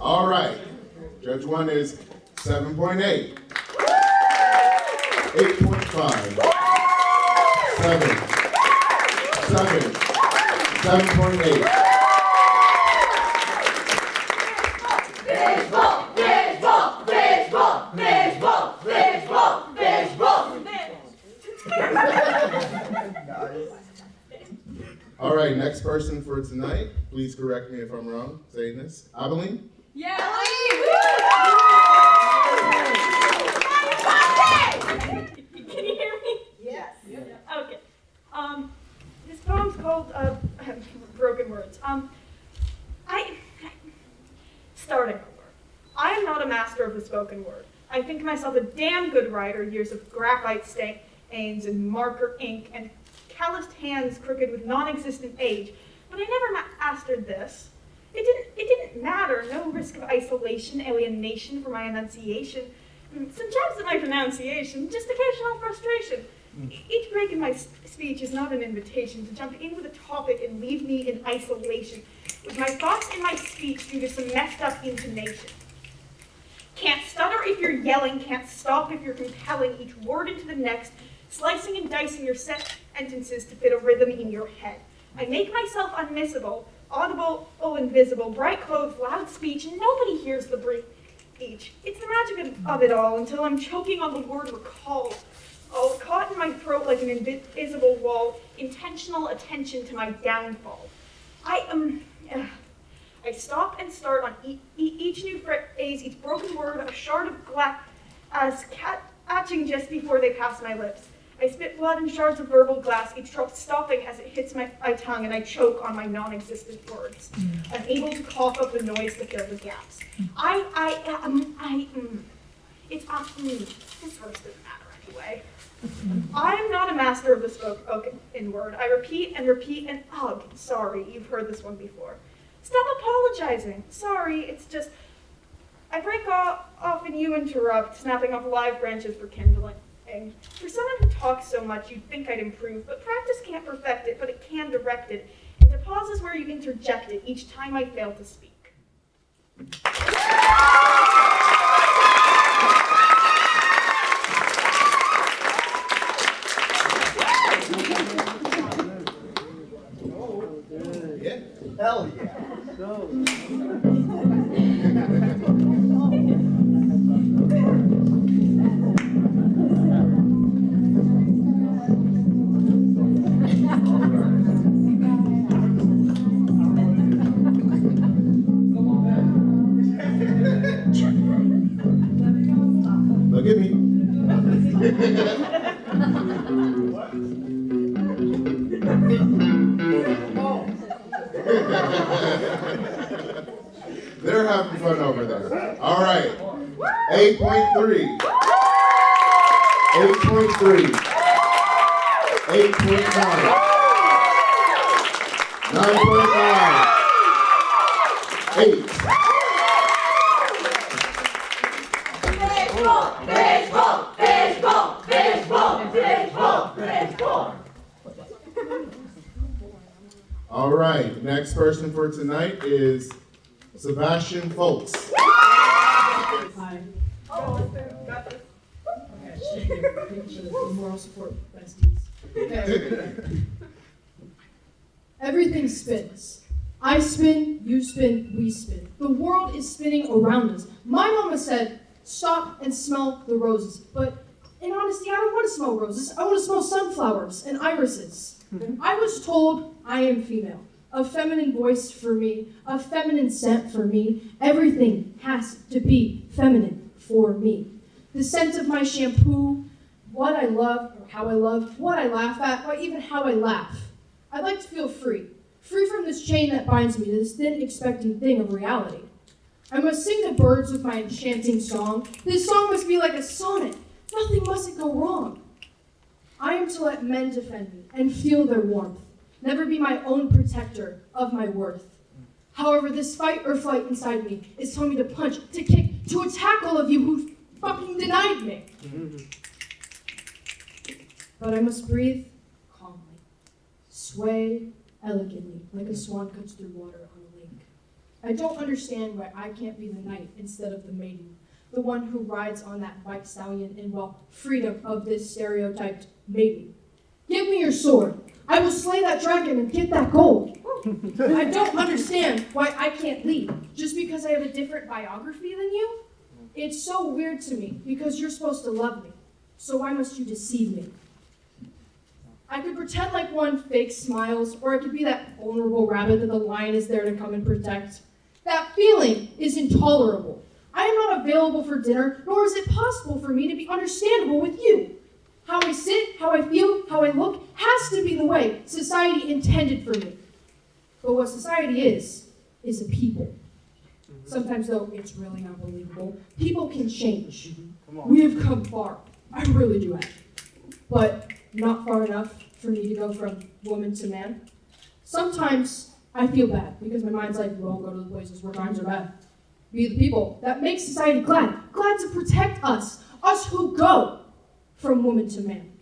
All right, Judge 1 is 7.8, 8.5, 7.8. All right, next person for tonight. Please correct me if I'm wrong saying this. Abilene? Yeah, Can you hear me? Yes. Okay. This poem's called Broken Words. Starting over. I am not a master of the spoken word. I think myself a damn good writer, years of graphite stains and marker ink and calloused hands crooked with non-existent age. But I never mastered this. It didn't matter. No risk of isolation, alienation for my enunciation. Some jabs at my pronunciation, just occasional frustration. Each break in my speech is not an invitation to jump in with a topic and leave me in isolation, with my thoughts in my speech due to some messed up intonation. Can't stutter if you're yelling, can't stop if you're compelling each word into the next, slicing and dicing your sentences to fit a rhythm in your head. I make myself unmissable, audible, invisible, bright clothes, loud speech, and nobody hears the breach. It's the magic of it all until I'm choking on the word recall. All caught in my throat like an invisible wall, intentional attention to my downfall. I stop and start on each new phrase, each broken word, a shard of glass, catching just before they pass my lips. I spit blood and shards of verbal glass, each drop stopping as it hits my tongue, and I choke on my non-existent words, unable to cough up the noise to fill the gaps. This verse doesn't matter anyway. I'm not a master of the spoken word. I repeat and repeat and ugh, sorry, you've heard this one before. Stop apologizing. Sorry, it's just, I break off and you interrupt, snapping off live branches for kindling. For someone who talks so much, you'd think I'd improve, but practice can't perfect it, but it can direct it. And the pause is where you interject it each time I fail to speak. Yeah. Hell yeah. Look at me. They're having fun over there. All right. 8.3. 8.3. 8.9. 9.9. 8. All right, next person for tonight is Sebastian Foltz. Hi. Moral support besties. Everything spins. I spin, you spin, we spin. The world is spinning around us. My mama said, stop and smell the roses. But in honesty, I don't want to smell roses. I want to smell sunflowers and irises. I was told I am female. A feminine voice for me, a feminine scent for me. Everything has to be feminine for me. The scent of my shampoo, what I love, or how I love, what I laugh at, or even how I laugh. I'd like to feel free. Free from this chain that binds me to this thin, expecting thing of reality. I must sing to birds with my enchanting song. This song must be like a sonnet. Nothing mustn't go wrong. I am to let men defend me and feel their warmth. Never be my own protector of my worth. However, this fight or flight inside me is telling me to punch, to kick, to attack all of you who fucking denied me. But I must breathe calmly, sway elegantly, like a swan cuts through water on a lake. I don't understand why I can't be the knight instead of the maiden, the one who rides on that white stallion in, well, freedom of this stereotyped maiden. Give me your sword. I will slay that dragon and get that gold. I don't understand why I can't lead, just because I have a different biography than you. It's so weird to me, because you're supposed to love me. So why must you deceive me? I could pretend like one fake smiles, or I could be that vulnerable rabbit that the lion is there to come and protect. That feeling is intolerable. I am not available for dinner, nor is it possible for me to be understandable with you. How I sit, how I feel, how I look, has to be the way society intended for me. But what society is a people. Sometimes, though, it's really not believable. People can change. We have come far. I really do have. But not far enough for me to go from woman to man. Sometimes I feel bad because my mind's like, well, go to the places where times are bad. Be the people that make society glad to protect us who go from woman to man.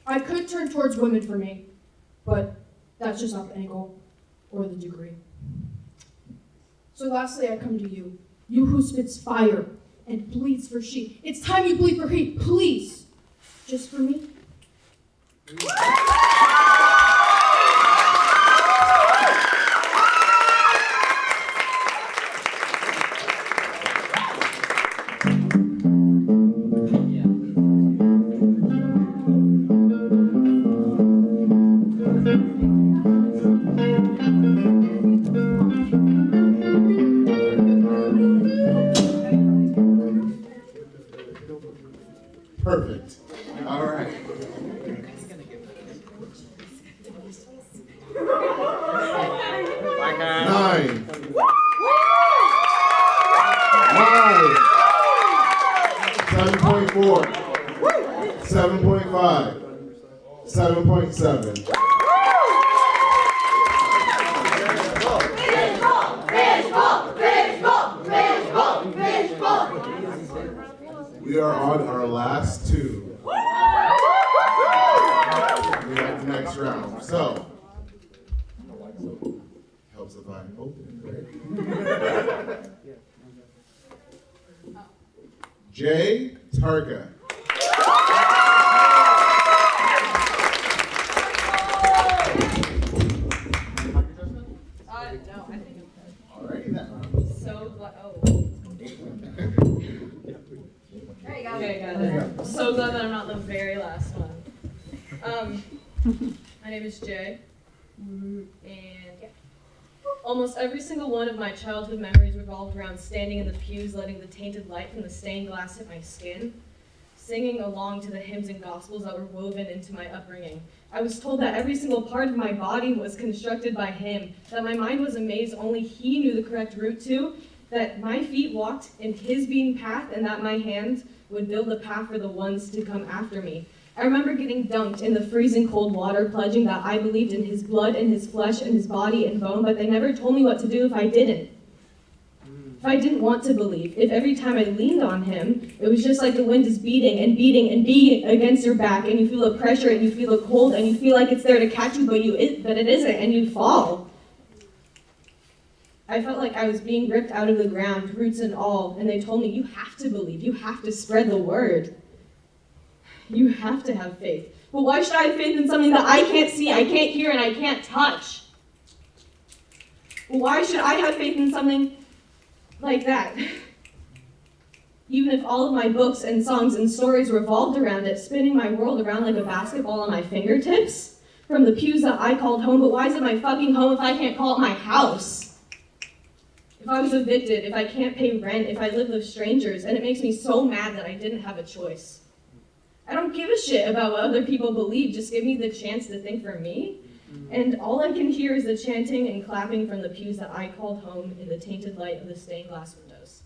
I could turn towards women for me, but that's just not the angle or the degree. So lastly, I come to you, you who spits fire and bleeds for she. It's time you bleed for he, please. Just for me. Perfect. All right. Nine. 7.4. 7.5. 7.7. We are on our last two. We have the next round. So, helps if I open it, right? Jay Targa. No, I think Alrighty then. so glad. Oh. There you go. Okay, got it. So glad that I'm not the very last one. My name is Jay, and yeah. Almost every single one of my childhood memories revolved around standing in the pews, letting the tainted light from the stained glass hit my skin, singing along to the hymns and gospels that were woven into my upbringing. I was told that every single part of my body was constructed by him, that my mind was a maze only he knew the correct route to, that my feet walked in his beaten path, and that my hands would build a path for the ones to come after me. I remember getting dunked in the freezing cold water, pledging that I believed in his blood and his flesh and his body and bone, but they never told me what to do if I didn't. If I didn't want to believe, if every time I leaned on him, it was just like the wind is beating and beating and beating against your back, and you feel the pressure and you feel the cold and you feel like it's there to catch you, but it isn't, and you fall. I felt like I was being ripped out of the ground, roots and all, and they told me, you have to believe, you have to spread the word. You have to have faith. But why should I have faith in something that I can't see, I can't hear, and I can't touch? Why should I have faith in something like that? Even if all of my books and songs and stories revolved around it, spinning my world around like a basketball on my fingertips, from the pews that I called home, but why is it my fucking home if I can't call it my house? If I was evicted, if I can't pay rent, if I live with strangers, and it makes me so mad that I didn't have a choice. I don't give a shit about what other people believe, just give me the chance to think for me. And all I can hear is the chanting and clapping from the pews that I called home in the tainted light of the stained glass windows.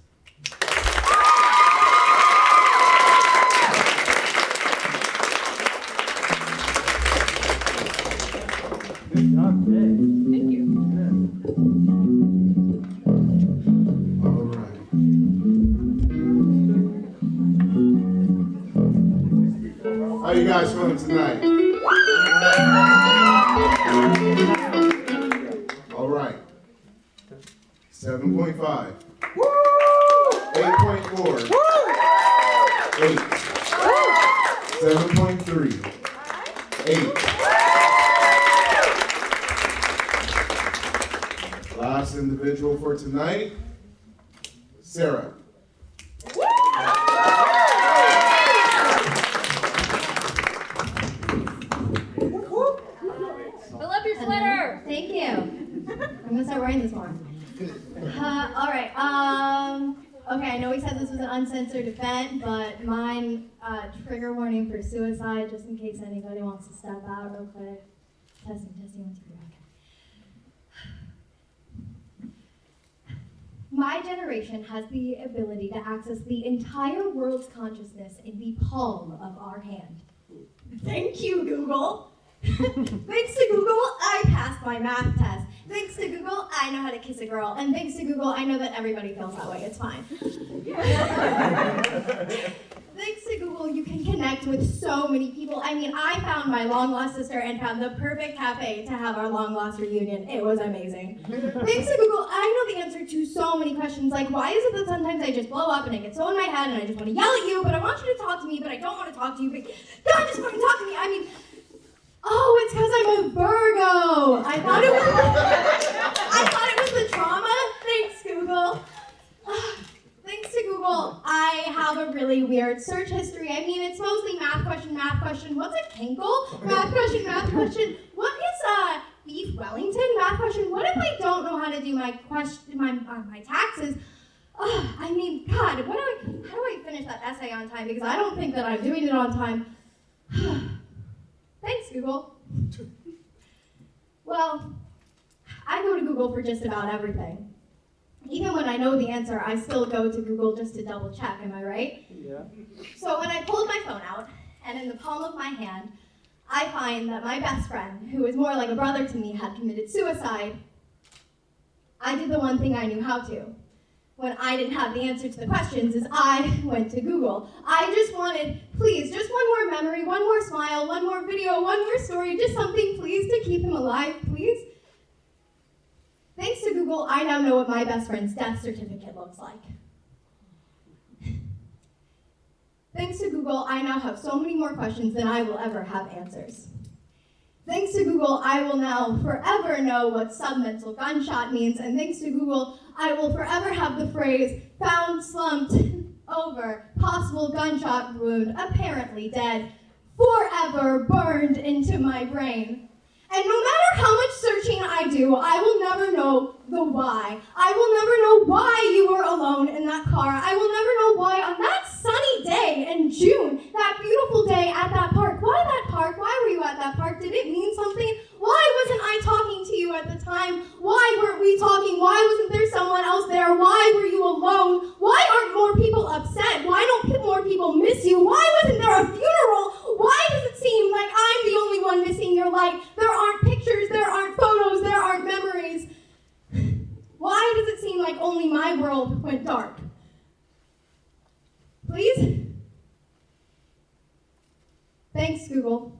Good job, Jay. Thank you. All right. How you guys feeling tonight? All right. 7.5. 8.4. 8. 7.3. 8. Last individual for tonight, Sarah. I love your sweater. Thank you. I'm gonna start wearing this more. All right. Okay. I know we said this was an uncensored event, but mine trigger warning for suicide, just in case anybody wants to step out real quick. Testing, 1, 2, 3. My generation has the ability to access the entire world's consciousness in the palm of our hand. Thank you, Google. Thanks to Google, I passed my math test. Thanks to Google, I know how to kiss a girl. And thanks to Google, I know that everybody feels that way. It's fine. Thanks to Google, you can connect with so many people. I mean, I found my long-lost sister and found the perfect cafe to have our long-lost reunion. It was amazing. Thanks to Google, I know the answer to so many questions, like why is it that sometimes I just blow up and I get so in my head and I just want to yell at you, but I want you to talk to me, but I don't want to talk to you, but God, just fucking talk to me. I mean, oh, it's because I'm a Virgo. I thought it was the trauma. Thanks, Google. Thanks to Google, I have a really weird search history. I mean, it's mostly math question, math question. What's a kinkle? Math question, math question. What is beef Wellington? Math question. What if I don't know how to do my taxes? I mean, God, how do I finish that essay on time? Because I don't think that I'm doing it on time. Thanks, Google. Well, I go to Google for just about everything. Even when I know the answer, I still go to Google just to double check, am I right? Yeah. So when I pulled my phone out, and in the palm of my hand, I find that my best friend, who is more like a brother to me, had committed suicide. I did the one thing I knew how to. when I didn't have the answer to the questions is I went to Google. I just wanted, please, just one more memory, one more smile, one more video, one more story, just something, please, to keep him alive, please. Thanks to Google, I now know what my best friend's death certificate looks like. Thanks to Google, I now have so many more questions than I will ever have answers. Thanks to Google, I will now forever know what submental gunshot means, and thanks to Google, I will forever have the phrase, found slumped over, possible gunshot wound, apparently dead, forever burned into my brain. And no matter how much searching I do, I will never know the why. I will never know why you were alone in that car. I will never know why on that sunny day in June, that beautiful day at that park. Why that park? Why were you at that park? Did it mean something? Why wasn't I talking to you at the time? Why weren't we talking? Why wasn't there someone else there? Why were you alone? Why aren't more people upset? Why don't more people miss you? Why wasn't there a funeral? Why does it seem like I'm the only one missing your light? There aren't pictures, there aren't photos, there aren't memories. Why does it seem like only my world went dark? Please? Thanks, Google.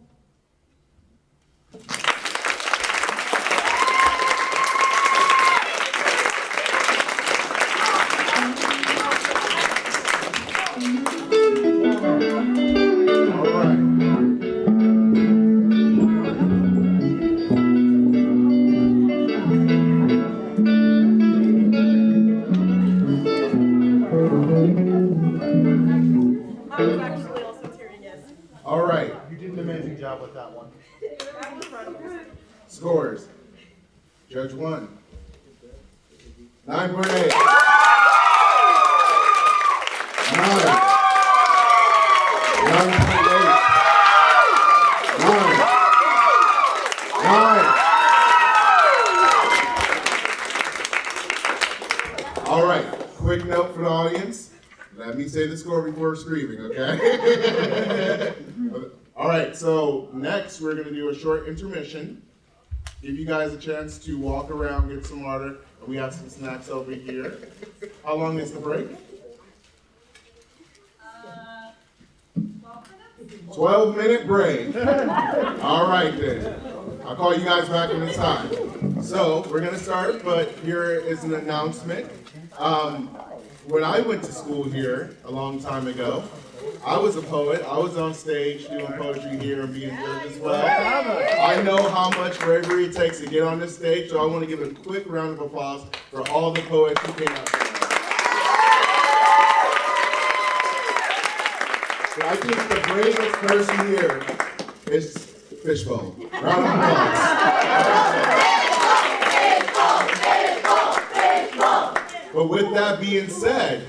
All right. You did an amazing job with that one. Scores. Judge 1. 9.8. 9. All right, quick note for the audience. Let me say the score before screaming, okay? All right, so next we're gonna do a short intermission. Give you guys a chance to walk around, get some water, and we have some snacks over here. How long is the break? 12-minute break. All right then. I'll call you guys back when it's time. So we're gonna start, but here is an announcement. When I went to school here a long time ago, I was a poet. I was on stage doing poetry here and being good as well. I know how much bravery it takes to get on this stage, so I want to give a quick round of applause for all the poets who came out tonight. So I think the bravest person here is Fishbowl. Round of applause. But with that being said,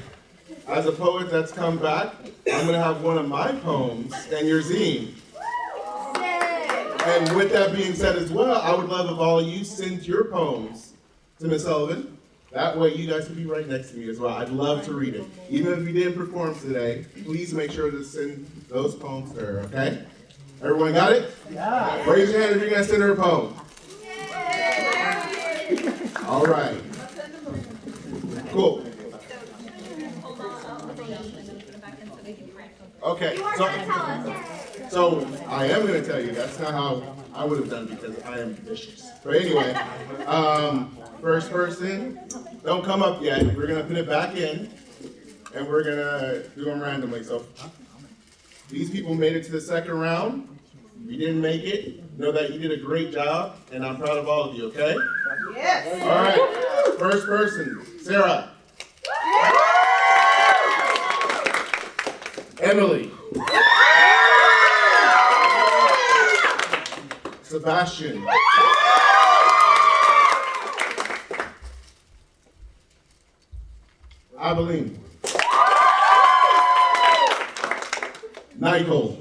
as a poet that's come back, I'm going to have one of my poems and your zine. And with that being said as well, I would love if all of you sent your poems to Miss Sullivan. That way you guys can be right next to me as well. I'd love to read it. Even if you didn't perform today, please make sure to send those poems to her, okay? Everyone got it? Yeah. Raise your hand if you're going to send her a poem. All right. Cool. Okay, so I am going to tell you that's not how I would have done it because I am vicious. But anyway, first person, don't come up yet. We're going to put it back in, and we're going to do them randomly. So these people made it to the second round. If you didn't make it, know that you did a great job, and I'm proud of all of you, okay? Yes. All right, first person, Sarah. Emily. Sebastian. Abilene. Nicole.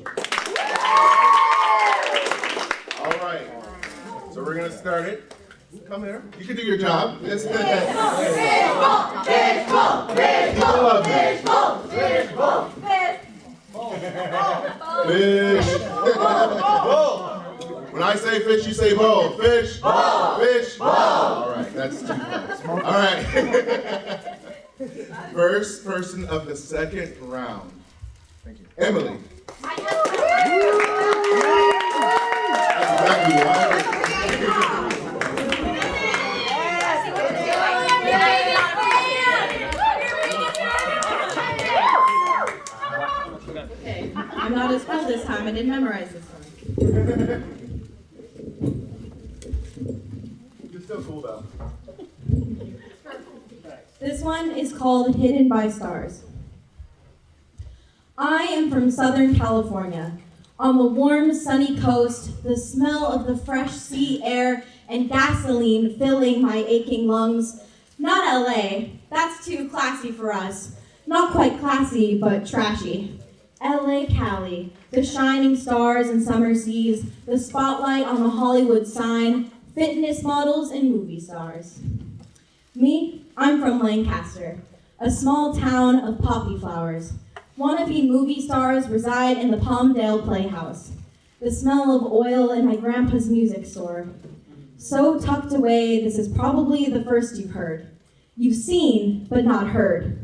All right. So we're going to start it. Come here. You can do your job. Let's do that. Fish. When I say fish, you say bowl. Fish. Bowl. Fish. Bowl. All right, that's too fast. All right. First person of the second round. Thank you. Emily. That's exactly Okay, I'm not as cool this time. I didn't memorize this one. You're still cool though. This one is called Hidden by Stars. I am from Southern California. On the warm, sunny coast, the smell of the fresh sea air and gasoline filling my aching lungs. Not LA, that's too classy for us. Not quite classy, but trashy. LA Cali, the shining stars and summer seas, the spotlight on the Hollywood sign, fitness models and movie stars. Me, I'm from Lancaster, a small town of poppy flowers. Wannabe movie stars reside in the Palmdale Playhouse. The smell of oil in my grandpa's music store. So tucked away, this is probably the first you've heard. You've seen, but not heard.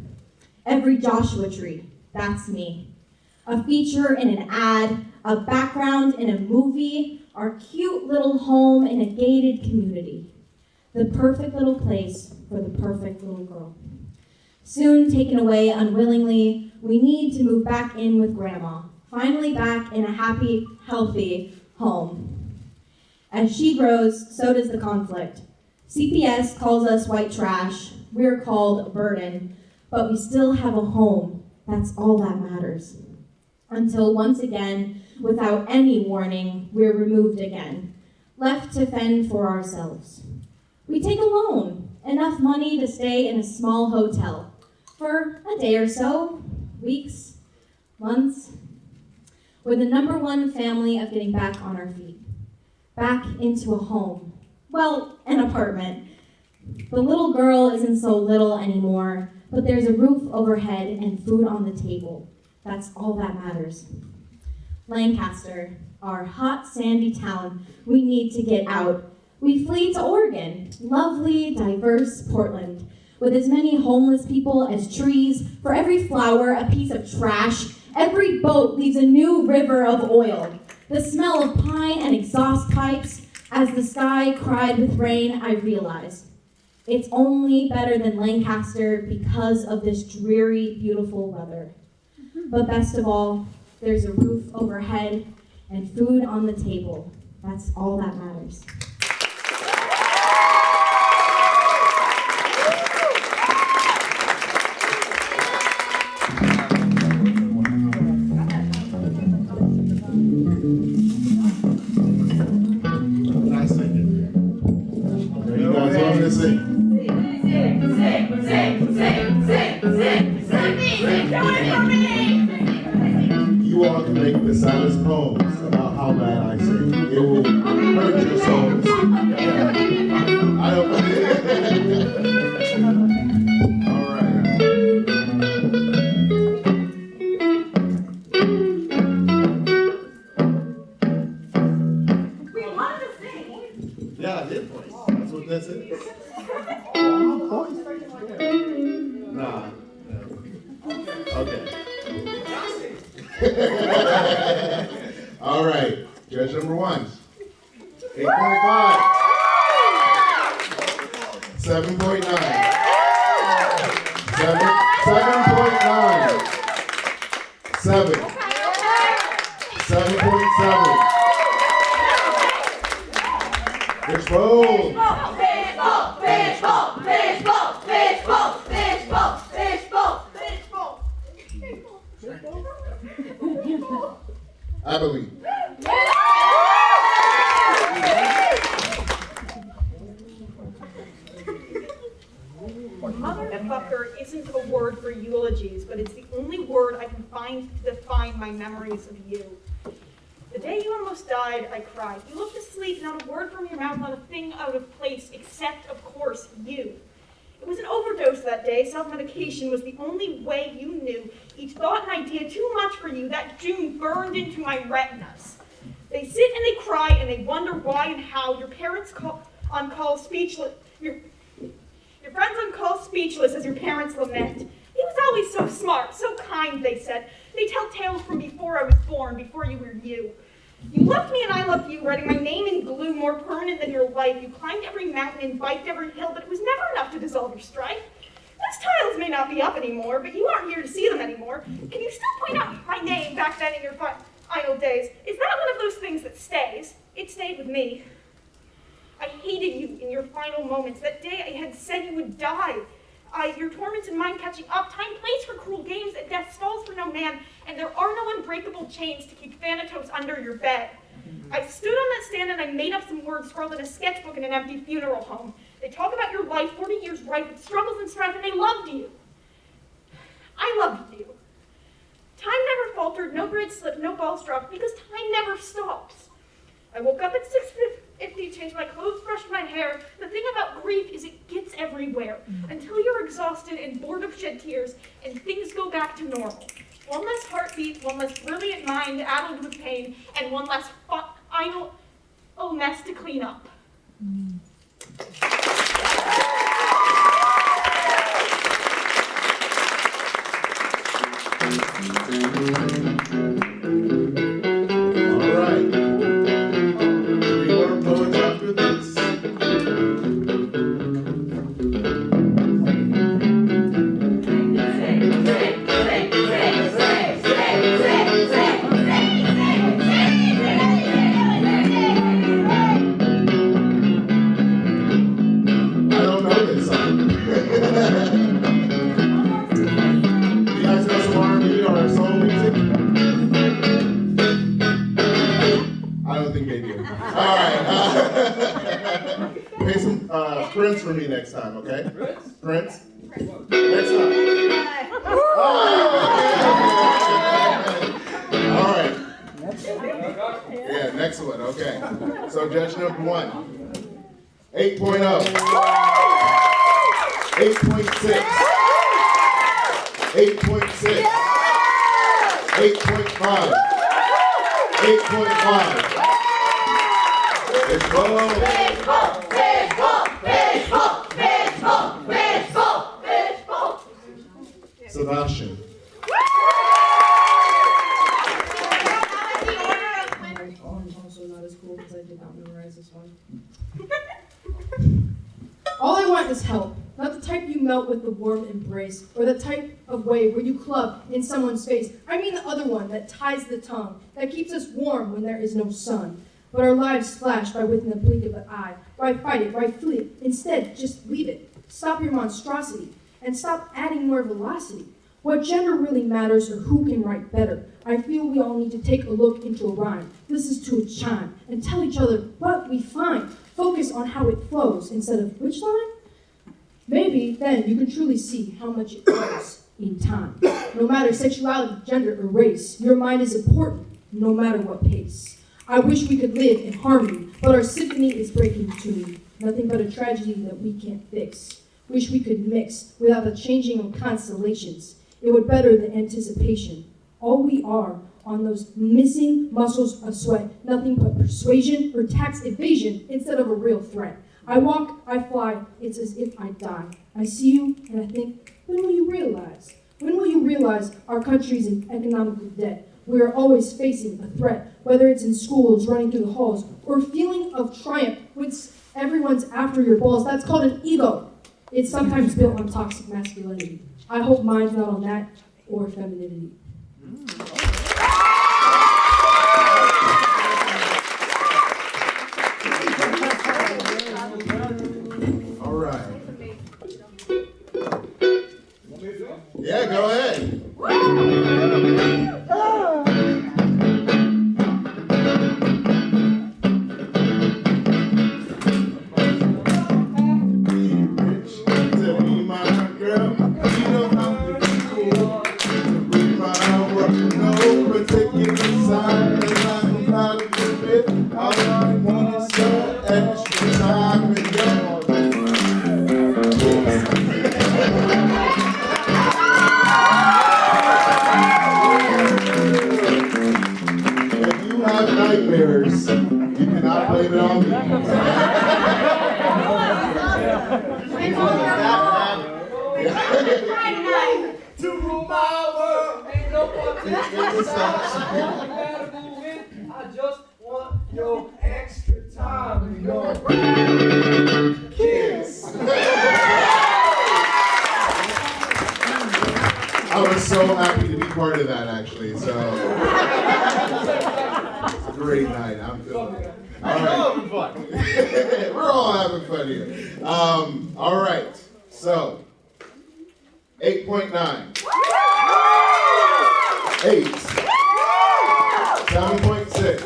Every Joshua tree, that's me. A feature in an ad, a background in a movie, our cute little home in a gated community. The perfect little place for the perfect little girl. Soon taken away unwillingly, we need to move back in with Grandma, finally back in a happy, healthy home. As she grows, so does the conflict. CPS calls us white trash, we're called a burden, but we still have a home. That's all that matters. Until once again, without any warning, we're removed again, left to fend for ourselves. We take a loan, enough money to stay in a small hotel for a day or so, weeks, months. We're the #1 family of getting back on our feet, back into a home, well, an apartment. The little girl isn't so little anymore, but there's a roof overhead and food on the table. That's all that matters. Lancaster, our hot, sandy town, we need to get out. We flee to Oregon, lovely, diverse Portland, with as many homeless people as trees, for every flower a piece of trash, every boat leaves a new river of oil. The smell of pine and exhaust pipes, as the sky cried with rain, I realized. It's only better than Lancaster because of this dreary, beautiful weather. But best of all, there's a roof overhead and food on the table. That's all that matters. You all can make the saddest poems about how bad I sing. It will hurt your souls. Yeah. I don't. All right. We wanted to sing. Yeah, I did voice. That's what this is. Nah. Okay. All right, judge number 1. 8.5. 7.9. 7.9. 7. 7.7. Fishbowl. Abilene. Motherfucker isn't a word for eulogies, but it's the only word I can find to define my memories of you. The day you almost died, I cried. You looked asleep, not a word from your mouth, not a thing out of place, except, of course, you. It was an overdose that day. Self-medication was the only way you knew. Each thought and idea too much for you. That June burned into my retinas. They sit and they cry and they wonder why and how. Your parents on call speechless. Your Your friends on call speechless as your parents lament. He was always so smart, so kind, they said. They tell tales from before I was born, before you were you. You loved me and I loved you, writing my name in glue more permanent than your life. You climbed every mountain and biked every hill, but it was never enough to dissolve your strife. Those tiles may not be up anymore, but you aren't here to see them anymore. Can you still point out my name back then in your final days? Is that one of those things that stays? It stayed with me. I hated you in your final moments. That day I had said you would die. Your torments and mine catching up. Time plays for cruel games, and death stalls for no man, and there are no unbreakable chains to keep Thanatos under your bed. I stood on that stand and I made up some words scrawled in a sketchbook in an empty funeral home. They talk about your life, 40 years rife with struggles and strife, and they loved you. I loved you. Time never faltered, no grid slipped, no ball struck, because time never stops. I woke up at 6:50, changed my clothes, brushed my hair. The thing about grief is it gets everywhere, until you're exhausted and bored of shed tears, and things go back to normal. One less heartbeat, one less brilliant mind addled with pain, and one less final mess to clean up. All right. 3 more poets after this. I don't know this song. You guys know some R&B or soul music? I don't think they do. All right. Play some Prince for me next time, okay? Prince? Next time. All right. Yeah, next one, okay. So judge number 1. 8.0. 8.6. 8.6. 8.5. 8.5. Sebastian. Also not as cool because I did not memorize this one. All I want is help. Not the type you melt with the warm embrace, or the type of wave where you club in someone's face. I mean the other one that ties the tongue, that keeps us warm when there is no sun. But our lives flash by within the blink of an eye. Why fight it? Why flee it? Instead, just leave it. Stop your monstrosity, and stop adding more velocity. What gender really matters or who can write better. I feel we all need to take a look into a rhyme, listen to a chime, and tell each other what we find. Focus on how it flows instead of which line? Maybe then you can truly see how much it flows in time. No matter sexuality, gender, or race, your mind is important, no matter what pace. I wish we could live in harmony, but our symphony is breaking tune. Nothing but a tragedy that we can't fix. Wish we could mix without the changing of constellations. It would better the anticipation. All we are on those missing muscles of sweat, nothing but persuasion or tax evasion instead of a real threat. I walk, I fly, it's as if I die. I see you and I think, when will you realize? When will you realize our country's in economical debt? We are always facing a threat, whether it's in schools, running through the halls, or a feeling of triumph when everyone's after your balls. That's called an ego. It's sometimes built on toxic masculinity. I hope mine's not on that or femininity. All right. Yeah, go ahead. To be my girl, you don't have to be cool. To be my work, no particular sign. And I'm proud of it. All I want is some extra time and go. If you have nightmares, you cannot blame it on me. To rule my world, ain't no one I just want your extra time and your kiss. I was so happy to be part of that, actually. So it's a great night. I'm feeling it. All right. We're all having fun here. All right. So 8.9. 8. 7.6.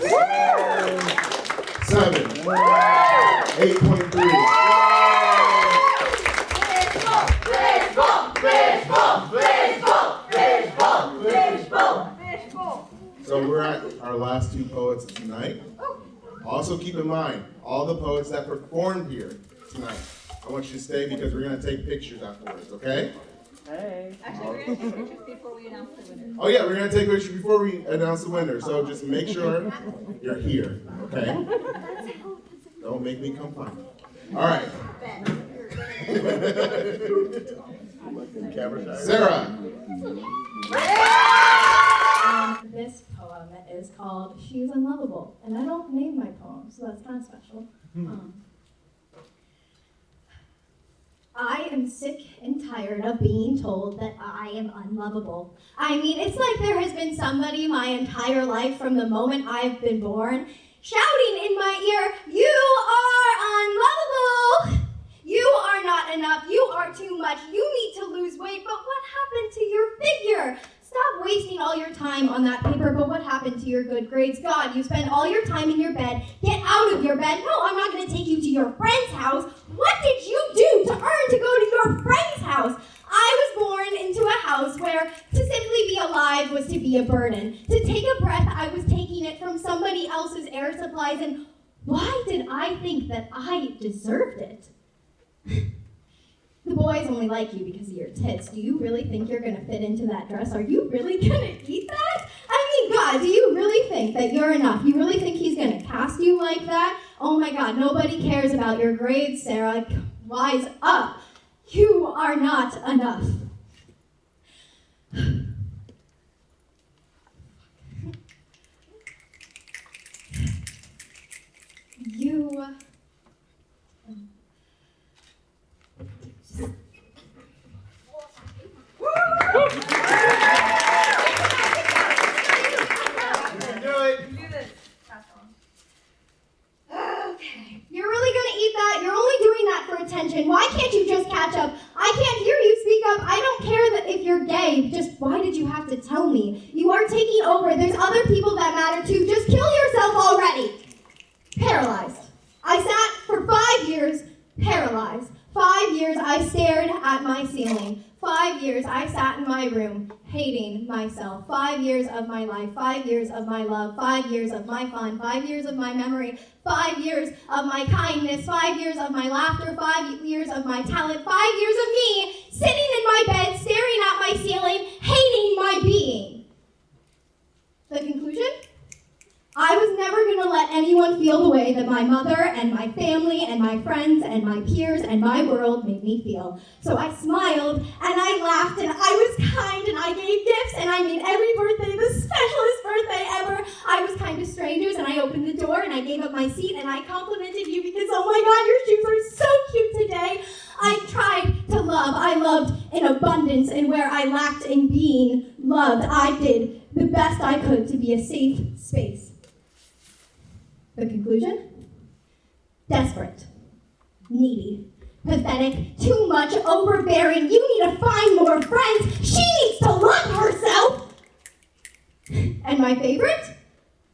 7. 8.3. So we're at our last two poets of tonight. Also keep in mind, all the poets that performed here tonight, I want you to stay because we're going to take pictures afterwards, okay? Hey. Actually, we're going to take pictures before we announce the winner. Oh yeah, we're going to take pictures before we announce the winner, so just make sure you're here, okay? Don't make me come find you. All right. Sarah. This poem is called She's Unlovable, and I don't name my poems, so that's kind of special. I am sick and tired of being told that I am unlovable. I mean, it's like there has been somebody my entire life from the moment I've been born shouting in my ear, "You are unlovable! You are not enough, you are too much, you need to lose weight, but what happened to your figure? Stop wasting all your time on that paper, but what happened to your good grades? God, you spend all your time in your bed. Get out of your bed. No, I'm not going to take you to your friend's house. What did you do to earn to go to your friend's house? I was born into a house where to simply be alive was to be a burden. To take a breath, I was taking it from somebody else's air supplies, and why did I think that I deserved it? The boys only like you because of your tits. Do you really think you're going to fit into that dress? Are you really going to eat that? I mean, God, do you really think that you're enough? You really think he's going to cast you like that? Oh my God, nobody cares about your grades, Sarah. Wise up. You are not enough. You... Okay. You're really gonna eat that? You're only doing that for attention. Why can't you just catch up? I can't hear you speak up. I don't care that if you're gay. Just why did you have to tell me? You are taking over. There's other people that matter too. Just kill yourself already. Paralyzed. I sat for 5 years paralyzed. 5 years I stared at my ceiling. 5 years I sat in my room, hating myself. 5 years of my life, 5 years of my love, 5 years of my fun, 5 years of my memory, 5 years of my kindness, 5 years of my laughter, 5 years of my talent, 5 years of me sitting in my bed, staring at my ceiling, hating my being. The conclusion? I was never going to let anyone feel the way that my mother and my family and my friends and my peers and my world made me feel. So I smiled and I laughed and I was kind and I gave gifts and I made every birthday the specialest birthday ever. I was kind to strangers and I opened the door and I gave up my seat and I complimented you because, oh my God, your shoes are so cute today. I tried to love. I loved in abundance, and where I lacked in being loved, I did the best I could to be a safe space. The conclusion? Desperate, needy, pathetic, too much, overbearing. You need to find more friends. She needs to love herself. And my favorite?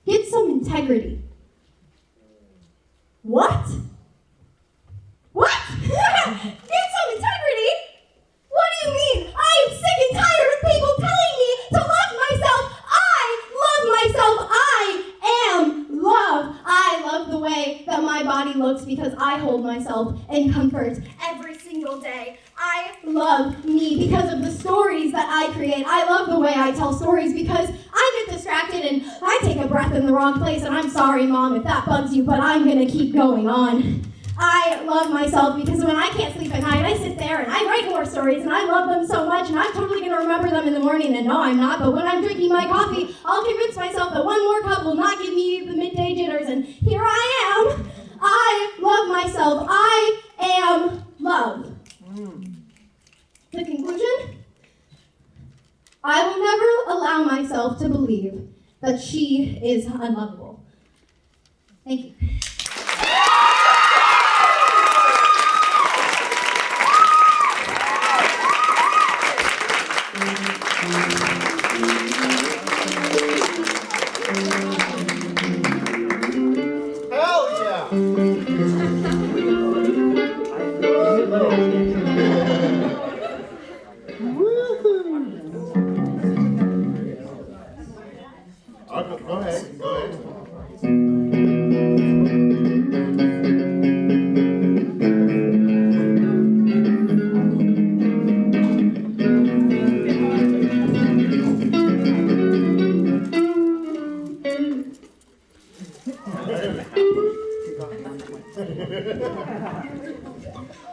Get some integrity. What? What? Get some integrity? What do you mean? I am sick and tired of people telling me to love myself. I love myself. I am love. I love the way that my body looks because I hold myself in comfort every single day. I love me because of the stories that I create. I love the way I tell stories because I get distracted and I take a breath in the wrong place, and I'm sorry, Mom, if that bugs you, but I'm gonna keep going on. I love myself because when I can't sleep at night, I sit there and I write horror stories and I love them so much and I'm totally going to remember them in the morning, and no, I'm not, but when I'm drinking my coffee, I'll convince myself that one more cup will not give me the midday jitters, and here I am. I love myself. I am love. The conclusion? I will never allow myself to believe that she is unlovable. Thank you. Hell yeah! Go ahead. Go ahead.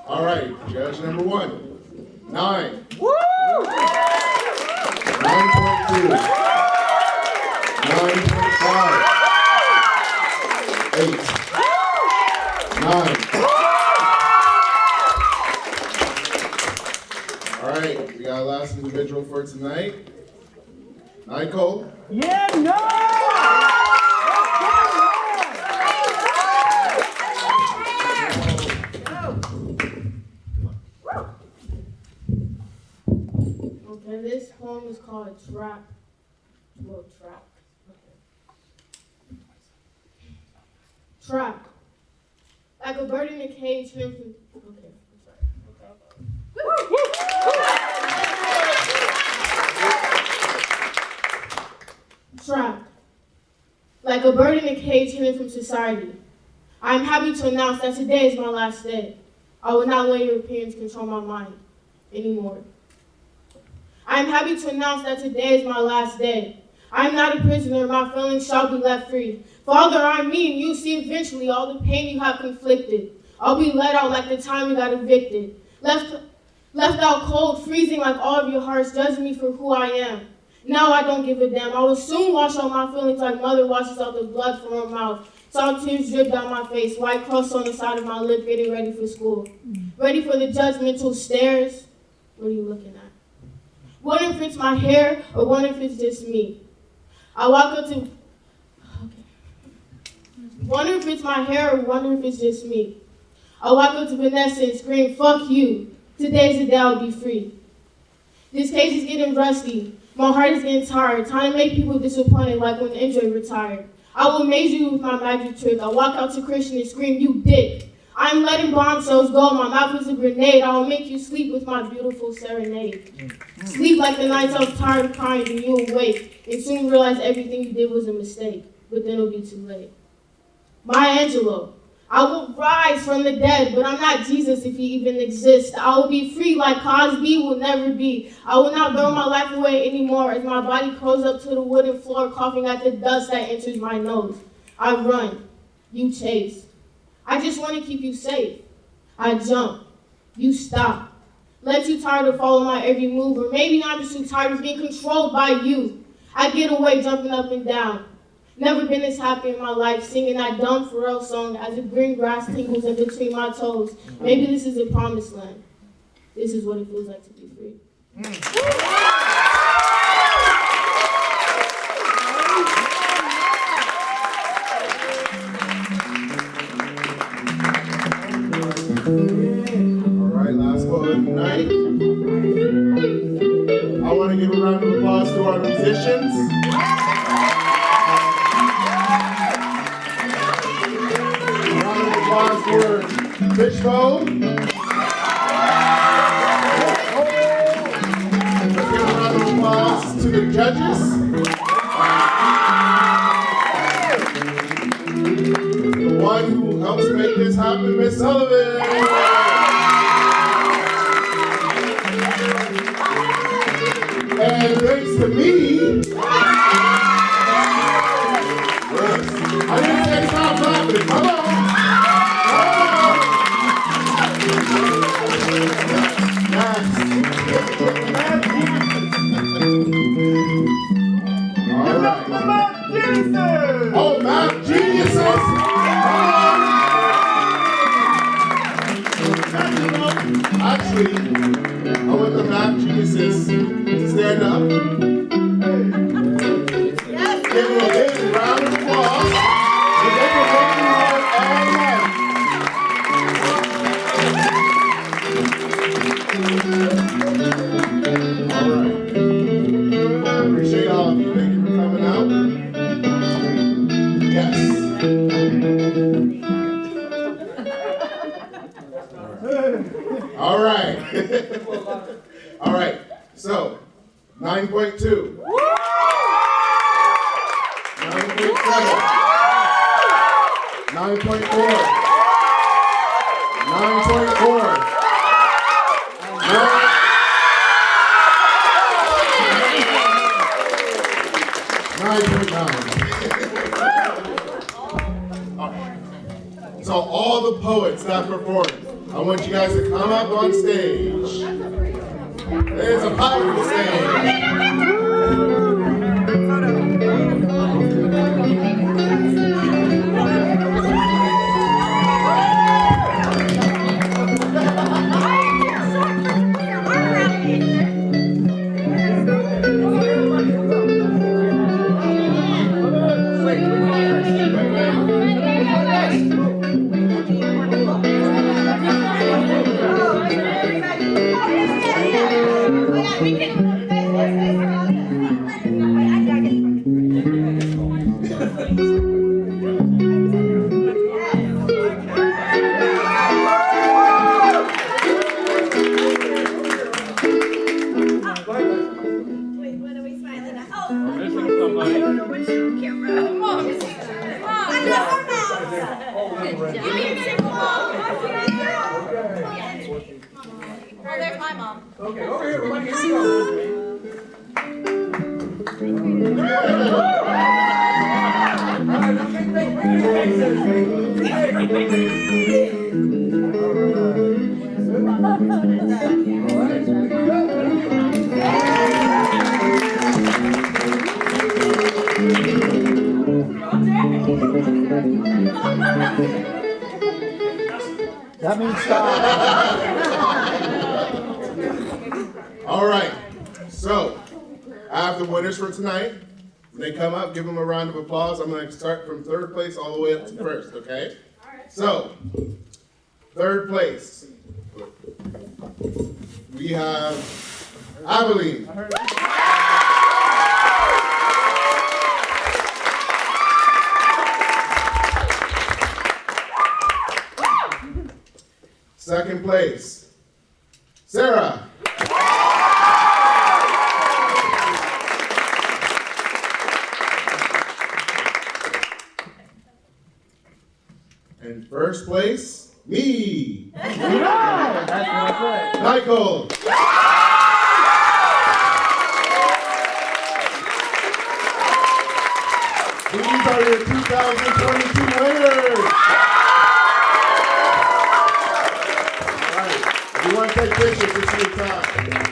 All right, judge number 1. 9. Woo! 9.2. 9.5. 8. 9. All right, we got our last individual for tonight. Nicole. Yeah, no! Okay, this poem is called Trap. Well, Trap. Okay. Trap. Like a bird in a cage. Okay, I'm sorry. Trap. Like a bird in a cage hidden from society. I am happy to announce that today is my last day. I will not let your opinions control my mind anymore. I am happy to announce that today is my last day. I am not a prisoner, my feelings shall be left free. Father, I am me, and you see eventually all the pain you have conflicted. I'll be let out like the time you got evicted. Left out cold, freezing like all of your hearts, judging me for who I am. Now I don't give a damn. I will soon wash out my feelings like mother washes out the blood from her mouth. Saw tears drip down my face, white crust on the side of my lip, getting ready for school. Ready for the judgmental stares? What are you looking at? Wonder if it's my hair or wonder if it's just me. I walk up to, wonder if it's my hair or wonder if it's just me. I walk up to Vanessa and scream, fuck you. Today's the day I'll be free. This case is getting rusty. My heart is getting tired. Time to make people disappointed like when Andre retired. I will amaze you with my magic trick. I walk out to Christian and scream, you dick. I'm letting bombshells go. My mouth is a grenade. I will make you sleep with my beautiful serenade. Sleep like the nights I was tired of crying and you awake. And soon realize everything you did was a mistake. But then it'll be too late. Maya Angelou. I will rise from the dead, but I'm not Jesus if he even exists. I will be free like Cosby will never be. I will not throw my life away anymore as my body curls up to the wooden floor, coughing at the dust that enters my nose. I run. You chase. I just want to keep you safe. I jump. You stop. Let you tired of following my every move, or maybe I'm just too tired of being controlled by you. I get away jumping up and down. Never been this happy in my life, singing that dumb Pharrell song as the green grass tingles in between my toes. Maybe this is a promised land. This is what it feels like to be free. All right, last poet of the night. I want to give a round of applause to our musicians. For Fishbowl. Let's give a round of applause to the judges. The one who helps make this happen, Miss Sullivan. And thanks to me, I didn't say stop clapping. Come on. All right. All right. So, 9.2. 9.7. 9.4. 9.4. 9.9. So all the poets that performed, I want you guys to come up on stage. It's a powerful stage. There's my mom. Okay, over here, everybody, here we go. That means stop. All right. So, I have the winners for tonight. When they come up, give them a round of applause. I'm going to start from third place all the way up to first, okay? So, third place, we have Abilene. Second place, Sarah. And first place, me. Michael. These are your 2022 winners. All right. If you want to take pictures, this is your time.